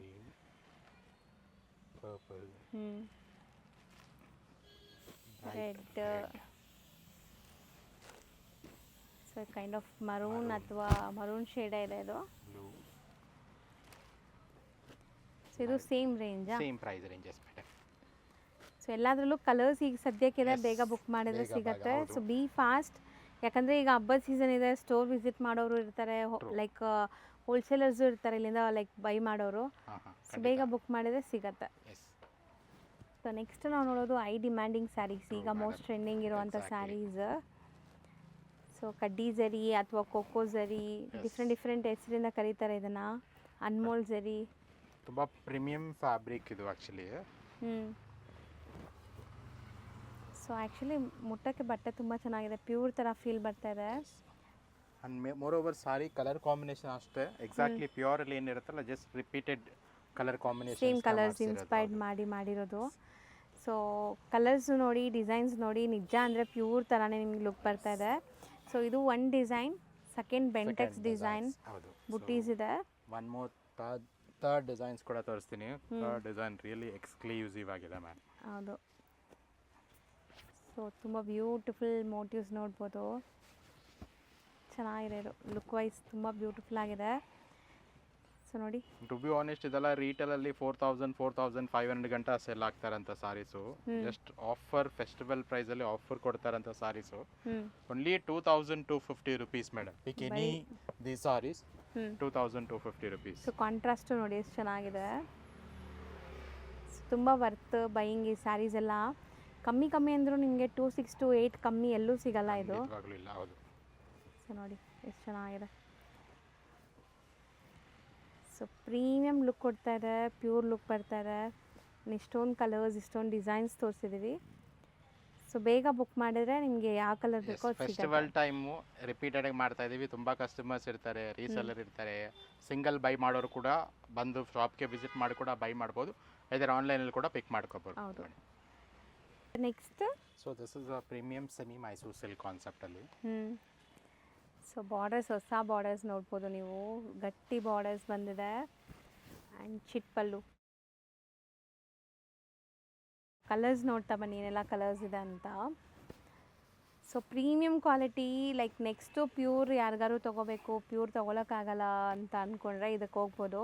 [SPEAKER 2] Purple,
[SPEAKER 1] red, so kind of maroon ಅಥವಾ ಮರೂನ್ ಶೇಡ್ ಇದೆ ಇದು.
[SPEAKER 2] ಬ್ಲೂ.
[SPEAKER 1] ಸೊ ಇದು ಸೇಮ್ ರೇಂಜಾ?
[SPEAKER 2] Same price ranges madam.
[SPEAKER 1] So ಎಲ್ಲದರಲ್ಲೂ ಕಲರ್ಸ್ ಈಗ ಸದ್ಯಕ್ಕಿದೆ, ಬೇಗ ಬುಕ್ ಮಾಡಿದ್ರೆ ಸಿಗತ್ತೆ. ಸೊ ಬಿ ಫಾಸ್ಟ್, ಯಾಕಂದರೆ ಈಗ ಹಬ್ಬದ ಸೀಸನ್ ಇದೆ. ಸ್ಟೋರ್ ವಿಸಿಟ್ ಮಾಡೋರು ಇರ್ತಾರೆ, ಲೈಕ್ ಹೋಲ್ಸೇಲರ್ಸು ಇರ್ತಾರೆ ಇಲ್ಲಿಂದ ಲೈಕ್ ಬೈ ಮಾಡೋರು. ಸೊ ಬೇಗ ಬುಕ್ ಮಾಡಿದರೆ ಸಿಗತ್ತೆ. ಸೊ ನೆಕ್ಸ್ಟ್ ನಾವು ನೋಡೋದು ಡಿಮ್ಯಾಂಡಿಂಗ್ ಸ್ಯಾರೀಸ್, ಈಗ ಮೋಸ್ಟ್ ಟ್ರೆಂಡಿಂಗ್ ಇರುವಂಥ ಸ್ಯಾರೀಸ್. ಸೊ ಕಡ್ಡಿ ಜರಿ ಅಥವಾ ಕೋಕೋ ಜರಿ, ಡಿಫ್ರೆಂಟ್ ಹೆಸರಿಂದ ಕರೀತಾರೆ ಇದನ್ನು. ಅನ್ಮೋಲ್ ಜರಿ,
[SPEAKER 2] ತುಂಬ ಪ್ರೀಮಿಯಂ ಫ್ಯಾಬ್ರಿಕ್ ಇದು ಆ್ಯಕ್ಚುಲಿ.
[SPEAKER 1] ಸೊ ಆ್ಯಕ್ಚುಲಿ ಮುಟ್ಟಕ್ಕೆ ಬಟ್ಟೆ ತುಂಬ ಚೆನ್ನಾಗಿದೆ, ಪ್ಯೂರ್ ಥರ ಫೀಲ್ ಬರ್ತಾ ಇದೆ.
[SPEAKER 2] And moreover saree colour combination ಅಷ್ಟೇ ಎಕ್ಸಾಕ್ಟ್ಲಿ ಪ್ಯೂರ್ ಅಲ್ಲಿ ಏನಿರುತ್ತಲ್ಲ just repeated colour combination,
[SPEAKER 1] same colours inspired ಮಾಡಿರೋದು. ಸೊ ಕಲರ್ಸ್ ನೋಡಿ, ಡಿಸೈನ್ಸ್ ನೋಡಿ, ನಿಜ ಅಂದರೆ ಪ್ಯೂರ್ ಥರನೇ ನಿಮ್ಗೆ ಲುಕ್ ಬರ್ತಾ ಇದೆ. ಸೊ ಇದು one design, second Bentex design ಬುಟ್ಟೀಸ್ ಇದೆ.
[SPEAKER 2] ಒನ್ ಮೋರ್ ಥರ್ಡ್ ಡಿಸೈನ್ಸ್ ಕೂಡ ತೋರಿಸ್ತೀನಿ. ಥರ್ಡ್ ಡಿಸೈನ್ ರಿಯಲಿ ಎಕ್ಸ್ಕ್ಲೂಸಿವ್ ಆಗಿದೆ ಮ್ಯಾಮ್.
[SPEAKER 1] ಹೌದು. ಸೊ ತುಂಬ ಬ್ಯೂಟಿಫುಲ್ ಮೋಟಿವ್ಸ್ ನೋಡ್ಬೋದು, ಚೆನ್ನಾಗಿದೆ. ಇದು ಲುಕ್ ವೈಸ್ ತುಂಬ ಬ್ಯೂಟಿಫುಲ್ ಆಗಿದೆ. ಸೊ ನೋಡಿ,
[SPEAKER 2] ಟು ಬಿ ಆನೆಸ್ಟ್ ಇದೆಲ್ಲ ರೀಟೇಲಲ್ಲಿ 4,000-4,500 ಗಂಟೆ ಸೆಲ್ ಆಗ್ತಾರಂಥ ಸಾರೀಸು. ಜಸ್ಟ್ ಆಫರ್ ಫೆಸ್ಟಿವಲ್ ಪ್ರೈಸಲ್ಲಿ ಆಫರ್ ಕೊಡ್ತಾರಂಥ sarees only 2,250 rupees madam. Pick any the sarees 2,250 rupees.
[SPEAKER 1] So contrast ನೋಡಿ ಎಷ್ಟು ಚೆನ್ನಾಗಿದೆ. ತುಂಬ ವರ್ತ್ ಬೈಯಿಂಗ್ ಈ ಸ್ಯಾರೀಸ್ ಎಲ್ಲ. ಕಮ್ಮಿ ಅಂದರೂ ನಿಮಗೆ 2,600 to 8,000 ಕಮ್ಮಿ ಎಲ್ಲೂ ಸಿಗಲ್ಲ ಇದು.
[SPEAKER 2] ಇಲ್ಲ, ಹೌದು.
[SPEAKER 1] ಸೊ ನೋಡಿ ಎಷ್ಟು ಚೆನ್ನಾಗಿದೆ. ಸೊ ಪ್ರೀಮಿಯಂ ಲುಕ್ ಕೊಡ್ತಾ ಇದೆ, ಪ್ಯೂರ್ ಲುಕ್ ಬರ್ತಾ ಇದೆ. ಇಷ್ಟೊಂದು ಕಲರ್ಸ್, ಇಷ್ಟೊಂದು ಡಿಸೈನ್ಸ್ ತೋರಿಸಿದ್ದೀವಿ. ಸೊ ಬೇಗ ಬುಕ್ ಮಾಡಿದ್ರೆ ನಿಮಗೆ ಯಾವ ಕಲರ್ ಬೇಕೋ ಅದು ಸಿಗುತ್ತೆ.
[SPEAKER 2] ಫೆಸ್ಟಿವಲ್ ಟೈಮು ರಿಪೀಟೆಡ್ ಆಗಿ ಮಾಡ್ತಾ ಇದ್ದೀವಿ. ತುಂಬ ಕಸ್ಟಮರ್ಸ್ ಇರ್ತಾರೆ, ರೀಸೆಲ್ಲರ್ ಇರ್ತಾರೆ, ಸಿಂಗಲ್ ಬೈ ಮಾಡೋರು ಕೂಡ ಬಂದು ಶಾಪ್ಗೆ ವಿಸಿಟ್ ಮಾಡಿ ಕೂಡ ಬೈ ಮಾಡ್ಬೋದು. ಇದರ ಆನ್ಲೈನಲ್ಲಿ ಕೂಡ ಪಿಕ್ ಮಾಡ್ಕೋಬೋದು.
[SPEAKER 1] ಹೌದು. Next
[SPEAKER 2] so this is a premium semi Mysore silk ಕಾನ್ಸೆಪ್ಟಲ್ಲಿ.
[SPEAKER 1] ಸೊ ಬಾರ್ಡರ್ಸ್, ಹೊಸ ಬಾರ್ಡರ್ಸ್ ನೋಡ್ಬೋದು ನೀವು, ಗಟ್ಟಿ ಬಾರ್ಡರ್ಸ್ ಬಂದಿದೆ. ಆ್ಯಂಡ್ ಚಿಟ್ಪಲ್ಲು. ಕಲರ್ಸ್ ನೋಡ್ತಾ ಬನ್ನಿ ಏನೆಲ್ಲ ಕಲರ್ಸ್ ಇದೆ ಅಂತ. So premium quality, like next pure ಯಾರಿಗಾರು ತೊಗೋಬೇಕು, ಪ್ಯೂರ್ ತೊಗೊಳಕ್ಕಾಗಲ್ಲ ಅಂತ ಅಂದ್ಕೊಂಡ್ರೆ ಇದಕ್ಕೆ ಹೋಗ್ಬೋದು.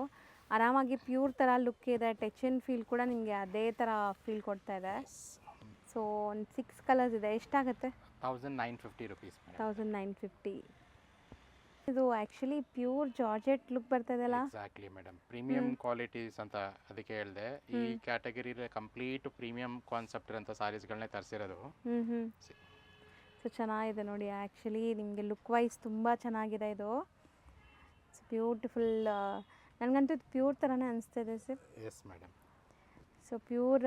[SPEAKER 1] ಆರಾಮಾಗಿ ಪ್ಯೂರ್ ಥರ ಲುಕ್ ಇದೆ, ಟಚ್ ಆ್ಯಂಡ್ ಫೀಲ್ ಕೂಡ ನಿಮಗೆ ಅದೇ ಥರ ಫೀಲ್ ಕೊಡ್ತಾ ಇದೆ. ಸೊ ಒಂದು 6 ಕಲರ್ಸ್ ಇದೆ. ಎಷ್ಟಾಗುತ್ತೆ?
[SPEAKER 2] 1,950 ರುಪೀಸ್.
[SPEAKER 1] 1,950. ಇದು ಆ್ಯಕ್ಚುಲಿ ಪ್ಯೂರ್ ಜಾರ್ಜೆಟ್ ಲುಕ್ ಬರ್ತದಲ್ಲ.
[SPEAKER 2] ಎಕ್ಸಾಕ್ಟ್ಲಿ ಮೇಡಮ್, ಪ್ರೀಮಿಯಂ ಕ್ವಾಲಿಟೀಸ್ ಅಂತ ಅದಕ್ಕೆ ಹೇಳಿದೆ. ಈ ಕ್ಯಾಟಗರಿಲಿ ಕಂಪ್ಲೀಟ್ ಪ್ರೀಮಿಯಂ ಕಾನ್ಸೆಪ್ಟ್ ಇರೋಂಥ ಸಾರೀಸ್ಗಳನ್ನೇ ತರಿಸಿರೋದು.
[SPEAKER 1] ಸೊ ಚೆನ್ನಾಗಿದೆ ನೋಡಿ, ಆ್ಯಕ್ಚುಲಿ ನಿಮಗೆ ಲುಕ್ ವೈಸ್ ತುಂಬ ಚೆನ್ನಾಗಿದೆ ಇದು. It's beautiful. ನನಗಂತೂ ಇದು ಪ್ಯೂರ್ ಥರನೇ ಅನಿಸ್ತಿದೆ sir.
[SPEAKER 2] S madam.
[SPEAKER 1] So pure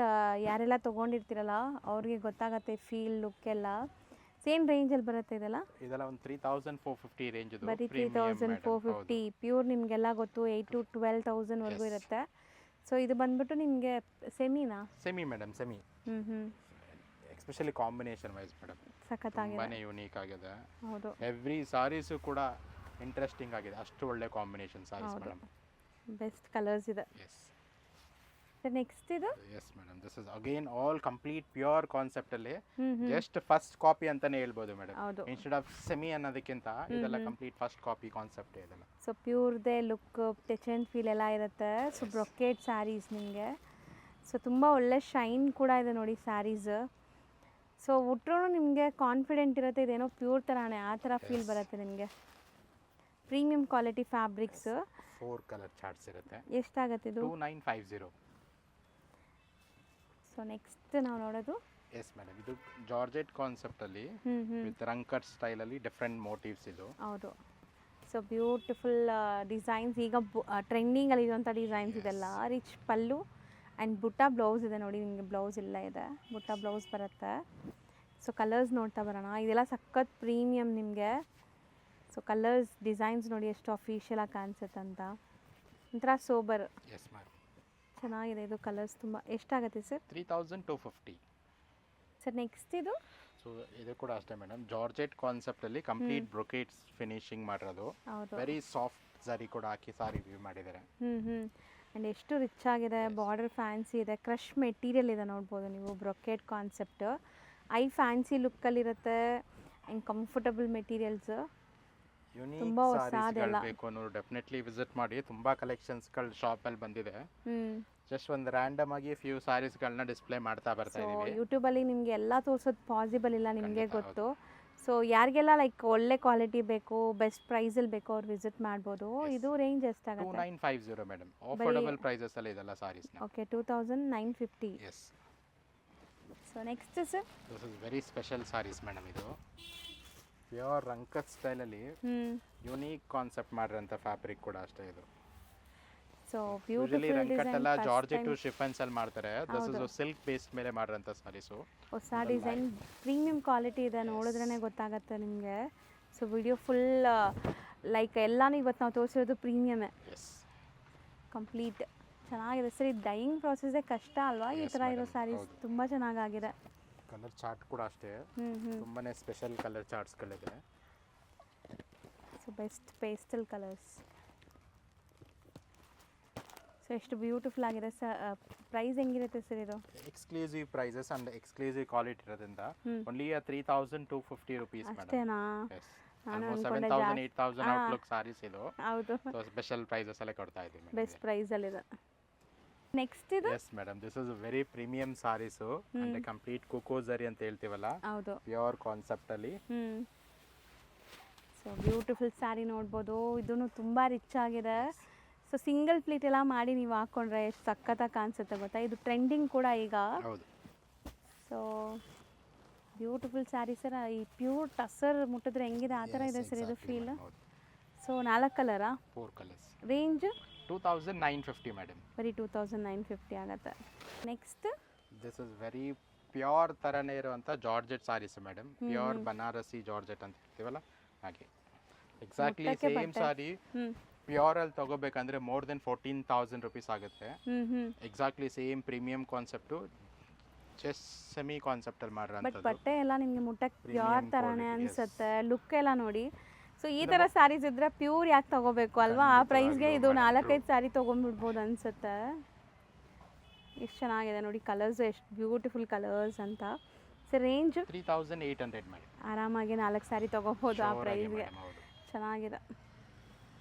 [SPEAKER 1] ಯಾರೆಲ್ಲ ತೊಗೊಂಡಿರ್ತೀರಲ್ಲ ಅವ್ರಿಗೆ ಗೊತ್ತಾಗತ್ತೆ ಫೀಲ್ ಲುಕ್ ಎಲ್ಲ. ಸೇಮ್ ರೇಂಜಲ್ಲಿ ಬರುತ್ತೆ ಇದೆಲ್ಲ.
[SPEAKER 2] ಇದೆಲ್ಲ ಒಂದು 3450 ರೇಂಜ್ ಇದು.
[SPEAKER 1] ಬರೀ 3450 ಪ್ಯೂರ್. ನಿಮಗೆಲ್ಲ ಗೊತ್ತು 8 to 12,000ವರೆಗೂ ಇರುತ್ತೆ. ಸೊ ಇದು ಬಂದ್ಬಿಟ್ಟು ನಿಮಗೆ ಸೆಮಿನಾ?
[SPEAKER 2] Semi madam, semi. Especially combination wise madam
[SPEAKER 1] ಸಖತ್ತಾಗಿದೆ,
[SPEAKER 2] ತುಂಬಾನೇ ಯೂನಿಕ್ ಆಗಿದೆ.
[SPEAKER 1] ಹೌದು.
[SPEAKER 2] ಎವ್ರಿ ಸಾರೀಸು ಕೂಡ ಇಂಟ್ರೆಸ್ಟಿಂಗ್ ಆಗಿದೆ, ಅಷ್ಟು ಒಳ್ಳೆ combination sarees madam.
[SPEAKER 1] Best colours ಇದೆ.
[SPEAKER 2] ಎಸ್
[SPEAKER 1] ಸರ್ ನೆಕ್ಸ್ಟ್ ಇದು?
[SPEAKER 2] Yes madam, this is again all complete pure concept ಅಲ್ಲಿ ಜಸ್ಟ್ ಫಸ್ಟ್ ಕಾಪಿ ಅಂತಾನೆ ಹೇಳ್ಬೋದು ಮೇಡಮ್.
[SPEAKER 1] ಹೌದು.
[SPEAKER 2] ಇನ್ಸ್ಟೆಡ್ ಆಫ್ ಸೆಮಿ ಅನ್ನೋದಕ್ಕಿಂತ ಇದೆಲ್ಲ ಕಂಪ್ಲೀಟ್ ಫಸ್ಟ್ ಕಾಪಿ ಕಾನ್ಸೆಪ್ಟ್ ಇದೆಲ್ಲ.
[SPEAKER 1] ಸೊ ಪ್ಯೂರ್ದೇ ಲುಕ್, ಟಚ್ ಆ್ಯಂಡ್ ಫೀಲ್ ಎಲ್ಲ ಇರುತ್ತೆ. ಸೊ ಬ್ರೊಕೇಡ್ ಸ್ಯಾರೀಸ್ ನಿಮಗೆ. ಸೊ ತುಂಬ ಒಳ್ಳೆ ಶೈನ್ ಕೂಡ ಇದೆ ನೋಡಿ ಸ್ಯಾರೀಸ್. ಸೊ ಉಟ್ರೂ ನಿಮಗೆ ಕಾನ್ಫಿಡೆಂಟ್ ಇರುತ್ತೆ, ಇದೇನೋ ಪ್ಯೂರ್ ಥರನೇ ಆ ಥರ ಫೀಲ್ ಬರುತ್ತೆ ನಿಮಗೆ. Premium quality fabrics.
[SPEAKER 2] 4 colour charts ಇರುತ್ತೆ.
[SPEAKER 1] ಎಷ್ಟಾಗುತ್ತೆ ಇದು?
[SPEAKER 2] 2950.
[SPEAKER 1] ಸೊ ನೆಕ್ಸ್ಟ್ ನಾವು ನೋಡೋದು.
[SPEAKER 2] ಎಸ್ ಮೇಡಮ್, ಇದು ಜಾರ್ಜೆಟ್ ಕಾನ್ಸೆಪ್ಟ್ ಅಲ್ಲಿ ವಿತ್ ರಂಕಟ್ ಸ್ಟೈಲ್ ಅಲ್ಲಿ ಡಿಫ್ರೆಂಟ್ ಮೋಟಿವ್ಸ್ ಇದು.
[SPEAKER 1] ಹೌದು. ಸೊ ಬ್ಯೂಟಿಫುಲ್ ಡಿಸೈನ್ಸ್, ಈಗ ಟ್ರೆಂಡಿಂಗಲ್ಲಿ ಇರುವಂಥ ಡಿಸೈನ್ಸ್ ಇದೆಲ್ಲ. ರಿಚ್ ಪಲ್ಲು ಆ್ಯಂಡ್ ಬುಟ್ಟ ಬ್ಲೌಸ್ ಇದೆ ನೋಡಿ, ನಿಮಗೆ ಬ್ಲೌಸ್ ಇಲ್ಲ ಇದೆ, ಬುಟ್ಟ ಬ್ಲೌಸ್ ಬರುತ್ತೆ. ಸೊ ಕಲರ್ಸ್ ನೋಡ್ತಾ ಬರೋಣ. ಇದೆಲ್ಲ ಸಖತ್ ಪ್ರೀಮಿಯಮ್ ನಿಮಗೆ. ಸೊ ಕಲರ್ಸ್ ಡಿಸೈನ್ಸ್ ನೋಡಿ ಎಷ್ಟು ಅಫಿಷಿಯಲಾಗಿ ಕಾಣಿಸುತ್ತೆ ಅಂತ, ಒಂಥರ ಸೋಬರ್.
[SPEAKER 2] ಎಸ್ ಮ್ಯಾಮ್,
[SPEAKER 1] ಚೆನ್ನಾಗಿದೆ ಇದು ಕಲರ್ಸ್ ತುಂಬ. ಎಷ್ಟಾಗುತ್ತೆ ಸರ್?
[SPEAKER 2] 3250.
[SPEAKER 1] ಸರ್ ನೆಕ್ಸ್ಟ್ ಇದು?
[SPEAKER 2] ಸೊ ಇದು ಕೂಡ ಅಷ್ಟೇ ಮೇಡಮ್, ಜಾರ್ಜೆಟ್ ಕಾನ್ಸೆಪ್ಟ್ ಅಲ್ಲಿ ಕಂಪ್ಲೀಟ್ ಬ್ರೊಕೇಟ್ಸ್ ಫಿನಿಶಿಂಗ್ ಮಾಡಿರೋದು.
[SPEAKER 1] ಹೌದು.
[SPEAKER 2] ವೆರಿ ಸಾಫ್ಟ್ ಜರಿ ಕೂಡ ಹಾಕಿ ಸಾರಿ ವ್ಯೂ ಮಾಡಿದ್ದಾರೆ.
[SPEAKER 1] ಆ್ಯಂಡ್ ಎಷ್ಟು ರಿಚ್ ಆಗಿದೆ, ಬಾರ್ಡರ್ ಫ್ಯಾನ್ಸಿ ಇದೆ, ಕ್ರಶ್ ಮೆಟೀರಿಯಲ್ ಇದೆ ನೋಡ್ಬೋದು ನೀವು. ಬ್ರೊಕೇಟ್ ಕಾನ್ಸೆಪ್ಟ್ ಐ ಫ್ಯಾನ್ಸಿ ಲುಕ್ಕಲ್ಲಿರುತ್ತೆ ಆ್ಯಂಡ್ ಕಂಫರ್ಟಬಲ್ ಮೆಟೀರಿಯಲ್ಸ್.
[SPEAKER 2] ಯೂನಿಕ್ ಸಾರೀಸ್ಗಳು ಬೇಕು ಅನ್ನೋರು ಡೆಫಿನೆಟ್ಲಿ ವಿಸಿಟ್ ಮಾಡಿ. ತುಂಬಾ ಕಲೆಕ್ಷನ್ಸ್ಗಳು ಶಾಪಲ್ಲಿ ಬಂದಿದೆ. ಜಸ್ಟ್ ಒಂದು ರ್ಯಾಂಡಮ್ ಆಗಿ ಫ್ಯೂ ಸಾರೀಸ್ಗಳನ್ನ ಡಿಸ್ಪ್ಲೇ ಮಾಡ್ತಾ ಬರ್ತಾ ಇದೀವಿ.
[SPEAKER 1] ಯೂಟ್ಯೂಬಲ್ಲಿ ನಿಮಗೆ ಎಲ್ಲ ತೋರಿಸೋದು ಪಾಸಿಬಲ್ ಇಲ್ಲ, ನಿಮಗೆ ಗೊತ್ತು. ಸೊ ಯಾರಿಗೆಲ್ಲ ಲೈಕ್ ಒಳ್ಳೆ ಕ್ವಾಲಿಟಿ ಬೇಕು, ಬೆಸ್ಟ್ ಪ್ರೈಸಲ್ಲಿ ಬೇಕು, ಅವ್ರು ವಿಸಿಟ್ ಮಾಡ್ಬೋದು. ಇದು ರೇಂಜ್ ಎಷ್ಟಾಗುತ್ತೆ?
[SPEAKER 2] 2950 ಮೇಡಮ್, ಆಫರ್ಡಬಲ್ ಪ್ರೈಸಸ್ ಅಲ್ಲಿ ಇದೆಲ್ಲ saris.
[SPEAKER 1] Okay, 2950.
[SPEAKER 2] Yes.
[SPEAKER 1] So next sir?
[SPEAKER 2] This is very special saris madam. ಇದು ಪ್ಯೂರ್ ರಂಕತ್ ಸ್ಟೈಲಲ್ಲಿ ಯೂನಿಕ್ ಕಾನ್ಸೆಪ್ಟ್ ಮಾಡಿರೋಂಥ ಫ್ಯಾಬ್ರಿಕ್ ಕೂಡ ಅಷ್ಟೇ ಇದು.
[SPEAKER 1] ಸೊ
[SPEAKER 2] ಯೂಶಲಿ ರಂಕತ್ ಎಲ್ಲ ಜಾರ್ಜೆಟ್ ಶಿಫನ್ಸ್ ಅಲ್ಲಿ ಮಾಡ್ತಾರೆ. ದಿಸ್ ಇಸ್ ಸಿಲ್ಕ್ ಬೇಸ್ ಮೇಲೆ ಮಾಡಿರೋಂಥ ಸಾರೀಸು.
[SPEAKER 1] ಹೊಸ ಡಿಸೈನ್, ಪ್ರೀಮಿಯಂ ಕ್ವಾಲಿಟಿ ಇದೆ, ನೋಡಿದ್ರೇ ಗೊತ್ತಾಗುತ್ತೆ ನಿಮಗೆ. ಸೊ ವಿಡಿಯೋ ಫುಲ್ ಲೈಕ್ ಎಲ್ಲಾನು ಇವತ್ತು ನಾವು ತೋರಿಸಿರೋದು ಪ್ರೀಮಿಯಮೇ.
[SPEAKER 2] ಎಸ್,
[SPEAKER 1] ಕಂಪ್ಲೀಟ್ ಚೆನ್ನಾಗಿದೆ ಸರ್. ಇದು ಡೈಯಿಂಗ್ ಪ್ರಾಸೆಸ್ಸೇ ಕಷ್ಟ ಅಲ್ವಾ ಈ ಥರ ಇರೋ ಸ್ಯಾರೀಸ್? ತುಂಬ ಚೆನ್ನಾಗಾಗಿದೆ.
[SPEAKER 2] ಕಲರ್ ಚಾರ್ಟ್ ಕೂಡ ಅಷ್ಟೇ ತುಂಬಾನೇ ಸ್ಪೆಷಲ್ ಕಲರ್ ಚಾರ್ಟ್ಸ್ಗಳಿದೆ.
[SPEAKER 1] So best pastel colours. So ಎಷ್ಟು ಬ್ಯೂಟಿಫುಲ್ ಆಗಿದೆ ಸರ್. ಪ್ರೈಸ್ ಹೆಂಗಿರುತ್ತೆ ಸರ್ ಇದು?
[SPEAKER 2] Exclusive prices and exclusive quality ಇರೋದ್ರಿಂದ ಓನ್ಲಿ 3250 ರುಪೀಸ್ ಮೇಡಮ್.
[SPEAKER 1] ಅಷ್ಟೇನಾ?
[SPEAKER 2] ಎಸ್, ಆಲ್ಮೋಸ್ಟ್ 7000 8000 ಔಟ್ಲುಕ್ ಸಾರೀಸ್ ಇದು.
[SPEAKER 1] ಹೌದು.
[SPEAKER 2] ಸೊ ಸ್ಪೆಷಲ್ ಪ್ರೈಸಸ್ ಅಲ್ಲೇ ಕೊಡ್ತಾ ಇದ್ದೀವಿ.
[SPEAKER 1] ಬೆಸ್ಟ್ ಪ್ರೈಸ್ ಅಲ್ಲಿ ಇದೆ. ನೆಕ್ಸ್ಟ್ ಇದು?
[SPEAKER 2] Yes madam, this is very premium sarees ಅಂದ್ರೆ ಕಂಪ್ಲೀಟ್ ಕೋಕೋ ಜರಿ ಅಂತ ಹೇಳ್ತೀವಲ್ಲ.
[SPEAKER 1] ಹೌದು.
[SPEAKER 2] ಪ್ಯೂರ್ ಕಾನ್ಸೆಪ್ಟ್ ಅಲ್ಲಿ.
[SPEAKER 1] ಸೊ ಬ್ಯೂಟಿಫುಲ್ ಸ್ಯಾರಿ ನೋಡ್ಬೋದು. ಇದೂ ತುಂಬ ರಿಚ್ ಆಗಿದೆ. ಸೊ ಸಿಂಗಲ್ ಪ್ಲೀಟ್ ಎಲ್ಲ ಮಾಡಿ ನೀವು ಹಾಕ್ಕೊಂಡ್ರೆ ಎಷ್ಟು ಸಖತ್ತಾಗಿ ಕಾಣಿಸುತ್ತೆ ಗೊತ್ತಾ. ಇದು ಟ್ರೆಂಡಿಂಗ್ ಕೂಡ ಈಗ.
[SPEAKER 2] ಹೌದು.
[SPEAKER 1] So beautiful sari sir. ಈ ಪ್ಯೂರ್ ಟಸರ್ ಮುಟ್ಟಿದ್ರೆ ಹೆಂಗಿದೆ ಆ ಥರ ಇದೆ ಸರ್ ಇದು ಫೀಲ್. ಸೊ 4 ಕಲರಾ? 4
[SPEAKER 2] ಕಲರ್ಸ್.
[SPEAKER 1] Range
[SPEAKER 2] 2950 madam.
[SPEAKER 1] ಬರೀ 2950 ಆಗುತ್ತೆ. Next?
[SPEAKER 2] This is very pure ಥರನೇ ಇರುವಂಥ georgette saris madam. Pure Banarasi georgette ಅಂತ ಹೇಳ್ತೀವಲ್ಲ ಹಾಗೆ. ಎಕ್ಸಾಕ್ಟ್ಲಿ ಸೇಮ್ ಸಾರಿ ಪ್ಯೂರ್ ಅಲ್ಲಿ ತಗೋಬೇಕಂದ್ರೆ ಮೋರ್ ದೆನ್ 14,000 ರುಪೀಸ್ ಆಗುತ್ತೆ. Exactly same premium concept, just semi concept ಅಲ್ಲಿ ಮಾಡಿರೋಂಥದ್ದು.
[SPEAKER 1] ಬಟ್ ಬಟ್ಟೆ ಎಲ್ಲ ನಿಮಗೆ ಮುಟ್ಟಕ್ಕೆ ಪ್ಯೂರ್ ಥರನೇ ಅನಿಸುತ್ತೆ. ಲುಕ್ ಎಲ್ಲ ನೋಡಿ. ಸೊ ಈ ಥರ ಸ್ಯಾರೀಸ್ ಇದ್ರೆ ಪ್ಯೂರ್ ಯಾಕೆ ತಗೋಬೇಕು ಅಲ್ವಾ? ಆ ಪ್ರೈಸ್ಗೆ ಇದು 4-5 ಸ್ಯಾರಿ ತೊಗೊಂಡ್ಬಿಡ್ಬೋದು ಅನಿಸುತ್ತೆ. ಎಷ್ಟು ಚೆನ್ನಾಗಿದೆ ನೋಡಿ ಕಲರ್ಸ್, ಎಷ್ಟು ಬ್ಯೂಟಿಫುಲ್ ಕಲರ್ಸ್ ಅಂತ. So range
[SPEAKER 2] 3800 madam.
[SPEAKER 1] ಆರಾಮಾಗಿ 4 ಸ್ಯಾರಿ ತೊಗೋಬೋದು ಆ ಪ್ರೈಸ್ಗೆ. ಚೆನ್ನಾಗಿದೆ.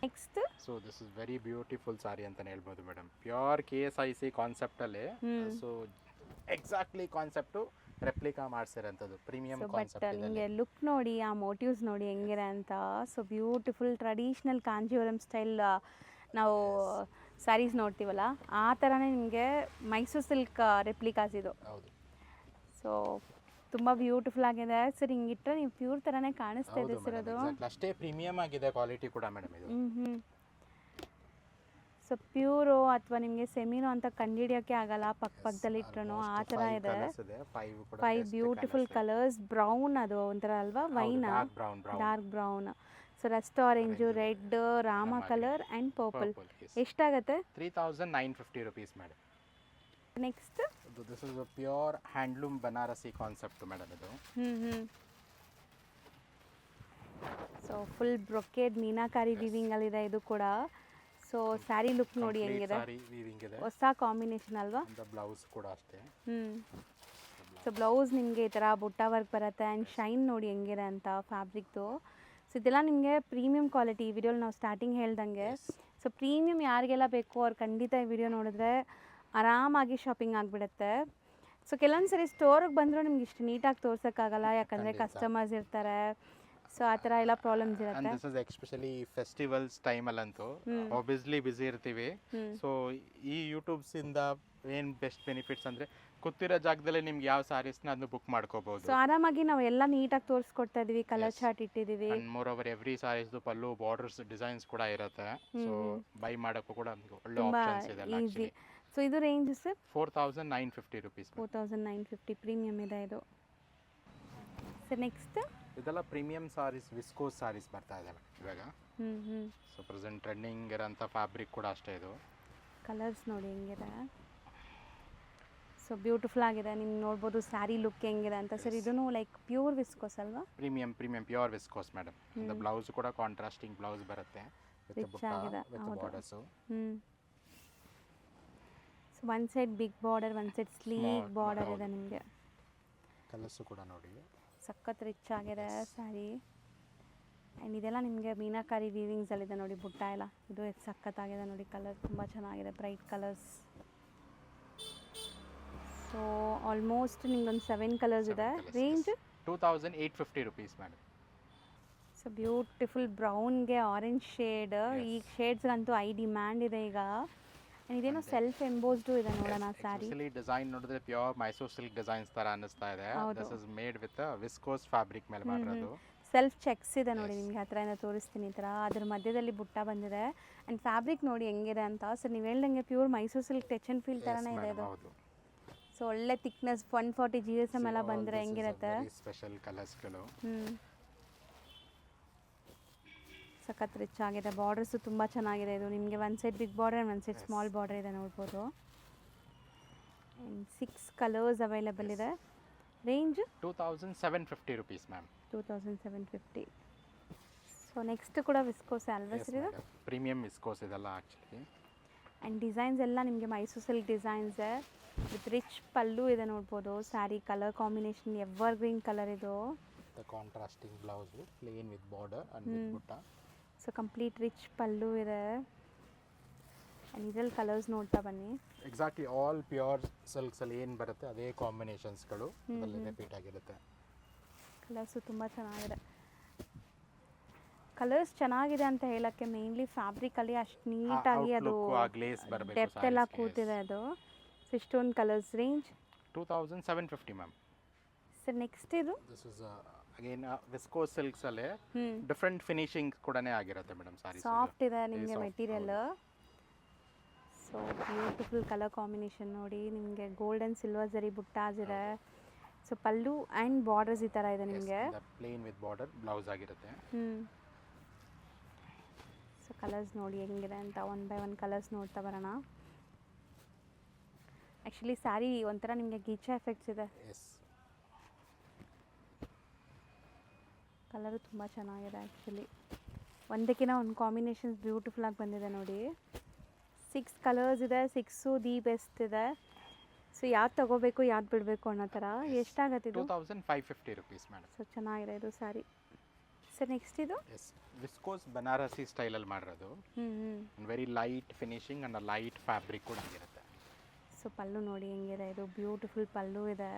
[SPEAKER 1] Next?
[SPEAKER 2] So this is very beautiful saree ಅಂತಾನೆ ಹೇಳ್ಬೋದು ಮೇಡಮ್. ಪ್ಯೂರ್ KSIC ಕಾನ್ಸೆಪ್ಟ್ ಅಲ್ಲಿ. ಸೊ ಎಕ್ಸಾಕ್ಟ್ಲಿ ಕಾನ್ಸೆಪ್ಟು ರೆಪ್ಲಿಕಾ ಮಾಡಿಸಿರೋಂಥದ್ದು ಪ್ರೀಮಿಯಂ ಕಾನ್ಸೆಪ್ಟ್ ಇದೆ.
[SPEAKER 1] ನಿಮಗೆ ಲುಕ್ ನೋಡಿ, ಆ ಮೋಟಿವ್ಸ್ ನೋಡಿ ಹೆಂಗಿದೆ ಅಂತ. So beautiful traditional Kanjeevaram style ನಾವು ಸ್ಯಾರೀಸ್ ನೋಡ್ತೀವಲ್ಲ ಆ ಥರನೇ ನಿಮಗೆ ಮೈಸೂರು ಸಿಲ್ಕ್ ರೆಪ್ಲಿಕಾಸ್ ಇದು.
[SPEAKER 2] ಹೌದು.
[SPEAKER 1] ಸೊ ತುಂಬ ಬ್ಯೂಟಿಫುಲ್ ಆಗಿದೆ ಸರ್. ಹಿಂಗಿಟ್ರೆ ನೀವು ಪ್ಯೂರ್ ಥರನೇ ಕಾಣಿಸ್ತಾ ಇದೆ
[SPEAKER 2] ಹೌದು
[SPEAKER 1] ಸರ್
[SPEAKER 2] ಮೇಡಮ್
[SPEAKER 1] ಅದು.
[SPEAKER 2] ಎಕ್ಸಾಕ್ಟ್ಲಿ ಅಷ್ಟೇ ಪ್ರೀಮಿಯಂ ಆಗಿದೆ ಕ್ವಾಲಿಟಿ ಕೂಡ ಮೇಡಮ್ ಇದು.
[SPEAKER 1] ಸೊ ಪ್ಯೂರು ಅಥವಾ ನಿಮಗೆ ಸೆಮಿನೋ ಅಂತ ಕಂಡುಹಿಡಿಯೋಕ್ಕೆ ಆಗಲ್ಲ ಪಕ್ಕದಲ್ಲಿ ಇಟ್ರು ಆ ಥರ ಇದೆ. 5 ಬ್ಯೂಟಿಫುಲ್ ಕಲರ್ಸ್. ಬ್ರೌನ್ ಅದು ಒಂಥರ ಅಲ್ವಾ, wine dark brown. So rust orange, red, Rama colour and purple. ಎಷ್ಟಾಗತ್ತೆ?
[SPEAKER 2] 3950 rupees madam.
[SPEAKER 1] Next
[SPEAKER 2] this is pure handloom Banarasi concept madam ಇದು.
[SPEAKER 1] ಸೊ ಫುಲ್ ಬ್ರೊಕೇಡ್ ಮೀನಾಕಾರಿ ವಿವಿಂಗಲ್ಲಿದೆ ಇದು ಕೂಡ. ಸೊ ಸ್ಯಾರಿ ಲುಕ್ ನೋಡಿ ಹೆಂಗಿದೆ, ಹೊಸ ಕಾಂಬಿನೇಷನ್ ಅಲ್ವಾ.
[SPEAKER 2] ಬ್ಲೌಸ್ ಕೂಡ ಅಷ್ಟೇ.
[SPEAKER 1] ಸೊ ಬ್ಲೌಸ್ ನಿಮಗೆ ಈ ಥರ ಬುಟ್ಟ ವರ್ಕ್ ಬರುತ್ತೆ ಆ್ಯಂಡ್ ಶೈನ್ ನೋಡಿ ಹೆಂಗಿದೆ ಅಂತ ಫ್ಯಾಬ್ರಿಕ್ದು. ಸೊ ಇದೆಲ್ಲ ನಿಮಗೆ ಪ್ರೀಮಿಯಂ ಕ್ವಾಲಿಟಿ. ಈ ವಿಡಿಯೋಲಿ ನಾವು ಸ್ಟಾರ್ಟಿಂಗ್ ಹೇಳ್ದಂಗೆ. ಸೊ ಪ್ರೀಮಿಯಂ ಯಾರಿಗೆಲ್ಲ ಬೇಕು ಅವ್ರು ಖಂಡಿತ ಈ ವಿಡಿಯೋ ನೋಡಿದ್ರೆ ಆರಾಮಾಗಿ ಶಾಪಿಂಗ್ ಆಗಿಬಿಡುತ್ತೆ. ಸೊ ಕೆಲವೊಂದು ಸರಿ ಸ್ಟೋರಿಗೆ ಬಂದರೂ ನಿಮ್ಗೆ ಇಷ್ಟು ನೀಟಾಗಿ ತೋರ್ಸೋಕ್ಕಾಗಲ್ಲ, ಯಾಕಂದರೆ ಕಸ್ಟಮರ್ಸ್ ಇರ್ತಾರೆ. ಸೊ ಆ ಥರ ಎಲ್ಲ ಪ್ರಾಬ್ಲಮ್ಸ್ ಇರುತ್ತೆ.
[SPEAKER 2] ದಿಸ್ ಇಸ್ ಎಸ್ಪೆಷಲಿ ಫೆಸ್ಟಿವಲ್ಸ್ ಟೈಮಲ್ಲಂತೂ ಆಬ್ವಿಯಸ್ಲಿ ಬಿಸಿ ಇರ್ತೀವಿ. ಸೊ ಈ ಯೂಟ್ಯೂಬ್ಸಿಂದ ಏನು ಬೆಸ್ಟ್ ಬೆನಿಫಿಟ್ಸ್ ಅಂದರೆ ಕೂತಿರೋ ಜಾಗದಲ್ಲೇ ನಿಮ್ಗೆ ಯಾವ ಸ್ಯಾರೀಸ್ನ ಅದನ್ನು ಬುಕ್ ಮಾಡ್ಕೋಬಹುದು.
[SPEAKER 1] ಸೊ ಆರಾಮಾಗಿ ನಾವು ಎಲ್ಲ ನೀಟಾಗಿ ತೋರಿಸ್ಕೊಡ್ತಾ ಇದೀವಿ, ಕಲರ್ ಚಾರ್ಟ್ ಇಟ್ಟಿದ್ದೀವಿ.
[SPEAKER 2] ಮೋರ್ ಓವರ್ ಎವ್ರಿ ಸ್ಯಾರೀಸ್ದು ಪಲ್ಲು, ಬಾರ್ಡರ್ಸ್, ಡಿಸೈನ್ಸ್ ಕೂಡ ಇರುತ್ತೆ. ಸೊ ಬೈ ಮಾಡೋಕ್ಕೂ ಕೂಡ ಒಳ್ಳೆ ಆಪ್ಷನ್ಸ್ ಇದೆ
[SPEAKER 1] ಈಸಿ. ಸೊ ಇದು ರೇಂಜ್ ಸರ್
[SPEAKER 2] 4950 ರುಪೀಸ್.
[SPEAKER 1] 4950 ಪ್ರೀಮಿಯಂ ಇದೆ ಇದು. ಸರ್ ನೆಕ್ಸ್ಟ್
[SPEAKER 2] ಇದೆಲ್ಲ ಪ್ರೀಮಿಯಂ ಸಾರೀಸ್, ವಿಸ್ಕೋಸ್ ಸಾರೀಸ್ ಬರ್ತಾ ಇದೆ ಇವಾಗ. ಸೊ ಪ್ರೆಸೆಂಟ್ ಟ್ರೆಂಡಿಂಗ್ ಇರೋಂಥ ಫ್ಯಾಬ್ರಿಕ್ ಕೂಡ ಅಷ್ಟೇ ಇದು.
[SPEAKER 1] ಕಲರ್ಸ್ ನೋಡಿ ಹೆಂಗಿದೆ, ಸೊ ಬ್ಯೂಟಿಫುಲ್ ಆಗಿದೆ. ನಿಮ್ಗೆ ನೋಡ್ಬೋದು ಸ್ಯಾರಿ ಲುಕ್ ಹೆಂಗಿದೆ ಅಂತ. ಸರ್ ಇದೂ ಲೈಕ್ ಪ್ಯೂರ್ ವಿಸ್ಕೋಸ್ ಅಲ್ವಾ?
[SPEAKER 2] Premium pure viscose madam. Blouse ಕೂಡ ಕಾಂಟ್ರಾಸ್ಟಿಂಗ್ ಬ್ಲೌಸ್ ಬರುತ್ತೆ.
[SPEAKER 1] ರಿಚ್ ಆಗಿದೆ. So one side big border, one side sleeve border ಇದೆ ನಿಮಗೆ.
[SPEAKER 2] ಕಲರ್ಸ್ ಕೂಡ ನೋಡಿ
[SPEAKER 1] ಸಖತ್ ರಿಚ್ ಆಗಿದೆ ಸ್ಯಾರಿ. ಆ್ಯಂಡ್ ಇದೆಲ್ಲ ನಿಮಗೆ ಮೀನಾಕಾರಿ ವೀವಿಂಗ್ಸಲ್ಲಿದೆ ನೋಡಿ ಬುಟ್ಟ ಎಲ್ಲ. ಇದು ಸಖತ್ತಾಗಿದೆ ನೋಡಿ, ಕಲರ್ ತುಂಬ ಚೆನ್ನಾಗಿದೆ, ಬ್ರೈಟ್ ಕಲರ್ಸ್. ಸೊ ಆಲ್ಮೋಸ್ಟ್ ನಿಮ್ಗೊಂದು 7 ಕಲರ್ಸ್ ಇದೆ. Range
[SPEAKER 2] 2850 rupees madam.
[SPEAKER 1] So beautiful ಬ್ರೌನ್ಗೆ ಆರೆಂಜ್ ಶೇಡ್. ಈ ಶೇಡ್ಸ್ಗಂತೂ ಡಿಮ್ಯಾಂಡ್ ಇದೆ ಈಗ. ಇದೇನೋ ಸೆಲ್ಫ್ ಎಂಬೋಸ್ಡು ಇದೆ ನೋಡೋಣ ಸ್ಯಾರಿ.
[SPEAKER 2] ಡಿಸೈನ್ ನೋಡಿದ್ರೆ ಪ್ಯೂರ್ ಮೈಸೂರ್ ಸಿಲ್ಕ್ ಡಿಸೈನ್ಸ್ ತರ ಅನ್ನಿಸ್ತಾ ಇದೆ. This is made with viscose fabric ಮೇಲೆ ಮಾಡಿರೋದು.
[SPEAKER 1] ಸೆಲ್ಫ್ ಚೆಕ್ಸ್ ಇದೆ ನೋಡಿ, ನಿಮಗೆ ಹತ್ರದಿಂದ ತೋರಿಸ್ತೀನಿ ಈ ಥರ. ಅದ್ರ ಮಧ್ಯದಲ್ಲಿ ಬುಟ್ಟ ಬಂದಿದೆ ಆ್ಯಂಡ್ ಫ್ಯಾಬ್ರಿಕ್ ನೋಡಿ ಹೆಂಗಿದೆ ಅಂತ. ಸರ್ ನೀವು ಹೇಳ್ದಂಗೆ pure Mysore silk touch and feel ಥರನೇ ಇದೆ ಇದು. ಸೊ ಒಳ್ಳೆ ಥಿಕ್ನೆಸ್ 140 GSM ಎಲ್ಲ ಬಂದರೆ ಹೆಂಗಿರುತ್ತೆ.
[SPEAKER 2] ಸ್ಪೆಷಲ್ ಕಲರ್ಸ್ಗಳು.
[SPEAKER 1] ಸಖತ್ ರಿಚ್ ಆಗಿದೆ. ಬಾರ್ಡರ್ಸು ತುಂಬ ಚೆನ್ನಾಗಿದೆ. ಇದು ನಿಮಗೆ one side big border, one side small border ಇದೆ ನೋಡ್ಬೋದು. 6 ಕಲರ್ಸ್ ಅವೈಲೇಬಲ್ ಇದೆ. Range
[SPEAKER 2] 2750 rupees ma'am.
[SPEAKER 1] 2750. So next ಕೂಡ ವಿಸ್ಕೋಸ್ ಅಲ್ವಾ ಸರ್ ಇದು?
[SPEAKER 2] ಪ್ರೀಮಿಯಂ ವಿಸ್ಕೋಸ್ ಇದೆಲ್ಲ ಆ್ಯಕ್ಚುಲಿ.
[SPEAKER 1] ಆ್ಯಂಡ್ ಡಿಸೈನ್ಸ್ ಎಲ್ಲ ನಿಮಗೆ Mysore silk designs with rich pallu ಇದೆ ನೋಡ್ಬೋದು. Sari colour combination evergreen colour ಇದು.
[SPEAKER 2] Contrasting blouse, plain with border and with ಬುಟ್ಟ.
[SPEAKER 1] ಸೊ ಕಂಪ್ಲೀಟ್ ರಿಚ್ ಪಲ್ಲು ಇದೆ. ಆ್ಯಂಡ್ ಇದರಲ್ಲಿ ಕಲರ್ಸ್ ನೋಡ್ತಾ ಬನ್ನಿ.
[SPEAKER 2] ಎಕ್ಸಾಕ್ಟ್ಲಿ ಆಲ್ ಪ್ಯೂರ್ ಸಿಲ್ಕ್ಸಲ್ಲಿ ಏನು ಬರುತ್ತೆ ಅದೇ ಕಾಂಬಿನೇಷನ್ಸ್ಗಳು ಅದರಲ್ಲಿ ರಿಪೀಟ್ ಆಗಿರುತ್ತೆ.
[SPEAKER 1] ಕಲರ್ಸು ತುಂಬ ಚೆನ್ನಾಗಿದೆ. ಕಲರ್ಸ್ ಚೆನ್ನಾಗಿದೆ ಅಂತ ಹೇಳೋಕ್ಕೆ ಮೇನ್ಲಿ ಫ್ಯಾಬ್ರಿಕಲ್ಲಿ ಅಷ್ಟು ನೀಟಾಗಿ ಅದು ಡೆಪ್ತ್ ಎಲ್ಲ ಕೂತಿದೆ ಅದು. ಸೊ ಇಷ್ಟೊಂದು colours. Range
[SPEAKER 2] 2750 ma'am.
[SPEAKER 1] Sir next ಇದು
[SPEAKER 2] this is again viscose silks ಅಲ್ಲಿ ಡಿಫರೆಂಟ್ ಫಿನಿಶಿಂಗ್ ಕೂಡನೇ ಆಗಿರುತ್ತೆ ಮೇಡಮ್. ಸಾರಿ
[SPEAKER 1] ಸಾಫ್ಟ್ ಇದೆ ನಿಮಗೆ material. So beautiful colour combination ನೋಡಿ. ನಿಮಗೆ ಗೋಲ್ಡ್ ಆ್ಯಂಡ್ ಸಿಲ್ವರ್ ಜರಿ ಬುಟ್ಟಾಸ್ ಇದೆ. ಸೊ ಪಲ್ಲು ಆ್ಯಂಡ್ ಬಾರ್ಡರ್ಸ್ ಈ ಥರ ಇದೆ ನಿಮಗೆ.
[SPEAKER 2] ಪ್ಲೇನ್ ವಿತ್ ಬಾರ್ಡರ್ ಬ್ಲೌಸ್ ಆಗಿರುತ್ತೆ.
[SPEAKER 1] ಸೊ ಕಲರ್ಸ್ ನೋಡಿ ಹೆಂಗಿದೆ ಅಂತ. ಒನ್ ಬೈ ಒನ್ ಕಲರ್ಸ್ ನೋಡ್ತಾ ಬರೋಣ. ಆ್ಯಕ್ಚುಲಿ ಸ್ಯಾರಿ ಒಂಥರ ನಿಮಗೆ ಗೀಚಾ ಎಫೆಕ್ಟ್ಸ್ ಇದೆ. ಕಲರು ತುಂಬ ಚೆನ್ನಾಗಿದೆ ಆ್ಯಕ್ಚುಲಿ. ಒಂದಕ್ಕಿಂತ ಒಂದು ಕಾಂಬಿನೇಷನ್ಸ್ ಬ್ಯೂಟಿಫುಲ್ಲಾಗಿ ಬಂದಿದೆ ನೋಡಿ. 6 ಕಲರ್ಸ್ ಇದೆ. 6 ದಿ ಬೆಸ್ಟ್ ಇದೆ. ಸೊ ಯಾವ್ದು ತೊಗೋಬೇಕು ಯಾವ್ದು ಬಿಡಬೇಕು ಅನ್ನೋ ಥರ. ಎಷ್ಟಾಗತ್ತೆ ಇದು?
[SPEAKER 2] 2550 ರುಪೀಸ್ ಮೇಡಮ್.
[SPEAKER 1] ಸೊ ಚೆನ್ನಾಗಿದೆ ಇದು ಸ್ಯಾರಿ. ಸರ್ ನೆಕ್ಸ್ಟ್ ಇದು
[SPEAKER 2] ವಿಸ್ಕೋಸ್ ಬನಾರಸಿ ಸ್ಟೈಲಲ್ಲಿ ಮಾಡಿರೋದು. Very light finishing and light fabric ಕೂಡ ಆಗಿರುತ್ತೆ.
[SPEAKER 1] ಸೊ ಪಲ್ಲು ನೋಡಿ ಹೆಂಗಿದೆ, ಇದು ಬ್ಯೂಟಿಫುಲ್ ಪಲ್ಲು ಇದೆ.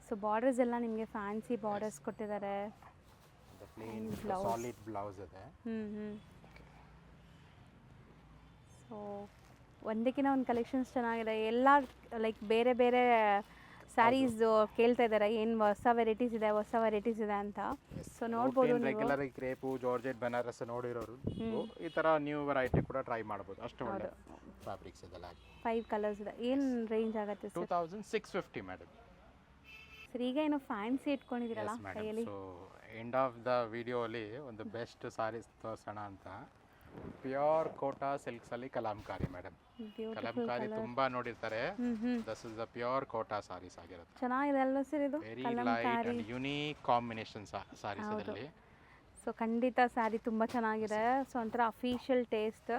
[SPEAKER 1] ಸೊ ಬಾರ್ಡರ್ಸ್ ಎಲ್ಲ ನಿಮಗೆ ಫ್ಯಾನ್ಸಿ ಬಾರ್ಡರ್ಸ್ ಕೊಟ್ಟಿದ್ದಾರೆ.
[SPEAKER 2] ಸಾಲಿಡ್ ಬ್ಲೌಸ್ ಇದೆ.
[SPEAKER 1] ಸೊ ಒಂದಕ್ಕಿಂತ ಒಂದು ಕಲೆಕ್ಷನ್ಸ್ ಚೆನ್ನಾಗಿದೆ. ಎಲ್ಲ ಲೈಕ್ ಬೇರೆ ಬೇರೆ ಸ್ಯಾರೀಸ್ ಕೇಳ್ತಾ ಇದ್ದಾರೆ ಏನು ಹೊಸ ವೆರೈಟೀಸ್ ಇದೆ ಅಂತ. ಸೊ ನೋಡ್ಬೋದು ನೀವು.
[SPEAKER 2] ರೆಗ್ಯುಲರ್ ಕ್ರೇಪು ಜಾರ್ಜೆಟ್ ಬನಾರಸ್ ನೋಡಿರೋರು ಈ ಥರ ನ್ಯೂ ವೆರೈಟಿ ಕೂಡ ಟ್ರೈ ಮಾಡ್ಬೋದು. ಅಷ್ಟು ಒಳ್ಳೆ ಫ್ಯಾಬ್ರಿಕ್ಸ್ ಇದೆಲ್ಲ.
[SPEAKER 1] 5 ಕಲರ್ಸ್ ಇದೆ. ಏನು ರೇಂಜ್ ಆಗುತ್ತೆ ಸರ್?
[SPEAKER 2] 2650 ಮೇಡಮ್.
[SPEAKER 1] ಸರ್ ಈಗ ಏನು ಫ್ಯಾನ್ಸಿ ಇಟ್ಕೊಂಡಿದ್ದೀರಲ್ಲ ಕೈಯಲ್ಲಿ.
[SPEAKER 2] So end of the video ಅಲ್ಲಿ ಒಂದು ಬೆಸ್ಟ್ ಸಾರೀಸ್ ತೋರಿಸೋಣ ಅಂತ. ಪ್ಯೂರ್ ಕೋಟಾ ಸಿಲ್ಕ್ಸ್ ಅಲ್ಲಿ ಕಲಾಂಕಾರಿ ಮೇಡಮ್. ಕಲಾಂಕಾರಿ ತುಂಬಾ ನೋಡಿರ್ತಾರೆ. This is the pure Kota saris ಆಗಿರುತ್ತೆ.
[SPEAKER 1] ಚೆನ್ನಾಗಿದೆ ಅಲ್ವಾ ಸರ್ ಇದು?
[SPEAKER 2] Very light and unique combination saris ಇದರಲ್ಲಿ.
[SPEAKER 1] ಸೊ ಖಂಡಿತ ಸ್ಯಾರಿ ತುಂಬ ಚೆನ್ನಾಗಿದೆ. ಸೊ ಒಂಥರ ಅಫಿಷಿಯಲ್ ಟೇಸ್ಟ್,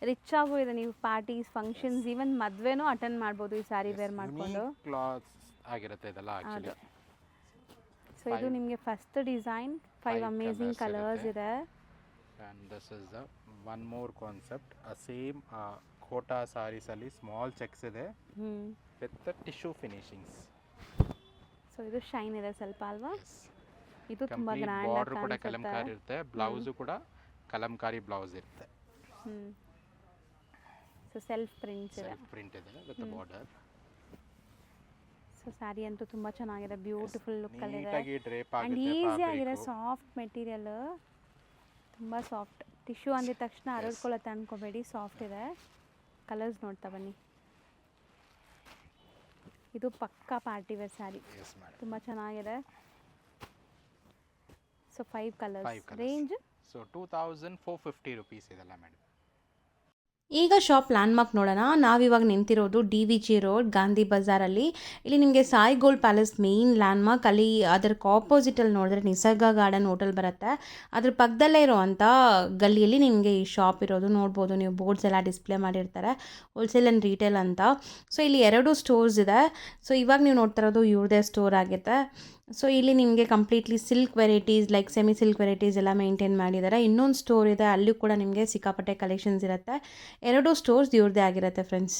[SPEAKER 1] ರಿಚ್ ಆಗೂ ಇದೆ. ನೀವು ಪಾರ್ಟೀಸ್, ಫಂಕ್ಷನ್ಸ್, ಈವನ್ ಮದುವೆನೂ ಅಟೆಂಡ್ ಮಾಡ್ಬೋದು ಈ ಸ್ಯಾರಿ ವೇರ್ ಮಾಡಿಕೊಂಡು.
[SPEAKER 2] ಕ್ಲಾತ್ಸ್ ಆಗಿರುತ್ತೆ ಇದೆಲ್ಲ ಆಕ್ಚುಲಿ.
[SPEAKER 1] ಸೊ ಇದು ನಿಮಗೆ ಫಸ್ಟ್ ಡಿಸೈನ್. 5 ಅಮೇಜಿಂಗ್ ಕಲರ್ಸ್ ಇದೆ.
[SPEAKER 2] and this is the one more concept, a same Kota saris ಅಲ್ಲಿ ಸ್ಮಾಲ್ ಚೆಕ್ಸ್ ಇದೆ ವಿತ್ ಟಿಶ್ಯೂ ಫಿನಿಶಿಂಗ್ಸ್.
[SPEAKER 1] ಸೊ ಇದು ಶೈನ್ ಇದೆ ಸ್ವಲ್ಪ ಅಲ್ವಾ? ಇದು ತುಂಬಾ ಗ್ರ್ಯಾಂಡ್ ಆಗಿ
[SPEAKER 2] ಬಾರ್ಡರ್ ಕೂಡ ಕಲಂಕಾರಿ ಇರುತ್ತೆ. ಬ್ಲೌಸ್ ಕೂಡ ಕಲಂಕಾರಿ ಬ್ಲೌಸ್ ಇರುತ್ತೆ.
[SPEAKER 1] ಸೊ ಸೆಲ್ಫ್ ಪ್ರಿಂಟ್
[SPEAKER 2] ಇದೆ ವಿತ್ ಬಾರ್ಡರ್.
[SPEAKER 1] ಸೊ ಸ್ಯಾರಿ ಅಂತೂ ತುಂಬಾ ಚೆನ್ನಾಗಿದೆ. ಬ್ಯೂಟಿಫುಲ್ ಲುಕ್ ಅಲ್ಲಿ ಇದೆ.
[SPEAKER 2] ನೀಟಾಗಿ ಡ್ರೇಪ್
[SPEAKER 1] ಅಂಡ್
[SPEAKER 2] ಆಗುತ್ತೆ.
[SPEAKER 1] ಈಸಿ ಆಗಿದೆ. ಸಾಫ್ಟ್ ಮೆಟೀರಿಯಲ್, ತುಂಬ ಸಾಫ್ಟ್. ಟಿಶ್ಯೂ ಅಂದಿದ ತಕ್ಷಣ ಹರಡ್ಕೊಳ್ಳುತ್ತೆ ಅನ್ಕೋಬೇಡಿ, ಸಾಫ್ಟ್ ಇದೆ. ಕಲರ್ಸ್ ನೋಡ್ತಾ ಬನ್ನಿ. ಇದು ಪಕ್ಕಾ ಪಾರ್ಟಿ ವೇರ್ ಸ್ಯಾರಿ. ತುಂಬ ಚೆನ್ನಾಗಿದೆ. So 5 colours. Range
[SPEAKER 2] so 2450 rupees ಇದೆಲ್ಲ ಮೇಡಮ್.
[SPEAKER 3] ಈಗ ಶಾಪ್ ಲ್ಯಾಂಡ್ಮಾರ್ಕ್ ನೋಡೋಣ. ನಾವಿವಾಗ ನಿಂತಿರೋದು DVG ರೋಡ್, ಗಾಂಧಿ ಬಜಾರಲ್ಲಿ. ಇಲ್ಲಿ ನಿಮಗೆ Sai gold palace main landmark. ಅಲ್ಲಿ ಅದಕ್ಕೆ ಆಪೋಸಿಟಲ್ಲಿ ನೋಡಿದ್ರೆ ನಿಸರ್ಗ ಗಾರ್ಡನ್ ಹೋಟೆಲ್ ಬರುತ್ತೆ. ಅದ್ರ ಪಕ್ಕದಲ್ಲೇ ಇರೋವಂಥ ಗಲ್ಲಿಯಲ್ಲಿ ನಿಮಗೆ ಈ ಶಾಪ್ ಇರೋದು ನೋಡ್ಬೋದು. ನೀವು ಬೋರ್ಡ್ಸ್ ಎಲ್ಲ ಡಿಸ್ಪ್ಲೇ ಮಾಡಿರ್ತಾರೆ, ಹೋಲ್ಸೇಲ್ ಆ್ಯಂಡ್ ರೀಟೇಲ್ ಅಂತ. ಸೊ ಇಲ್ಲಿ 2 ಸ್ಟೋರ್ಸ್ ಇದೆ. ಸೊ ಇವಾಗ ನೀವು ನೋಡ್ತಾ ಇರೋದು ಇವ್ರದೇ ಸ್ಟೋರ್ ಆಗುತ್ತೆ. ಸೊ ಇಲ್ಲಿ ನಿಮಗೆ completely silk varieties, like semi silk varieties ಎಲ್ಲ ಮೇಂಟೈನ್ ಮಾಡಿದ್ದಾರೆ. ಇನ್ನೊಂದು ಸ್ಟೋರ್ ಇದೆ, ಅಲ್ಲೂ ಕೂಡ ನಿಮಗೆ ಸಿಕ್ಕಾಪಟ್ಟೆ ಕಲೆಕ್ಷನ್ಸ್ ಇರುತ್ತೆ. 2 ಸ್ಟೋರ್ಸ್ ಇವ್ರದ್ದೇ ಆಗಿರುತ್ತೆ ಫ್ರೆಂಡ್ಸ್.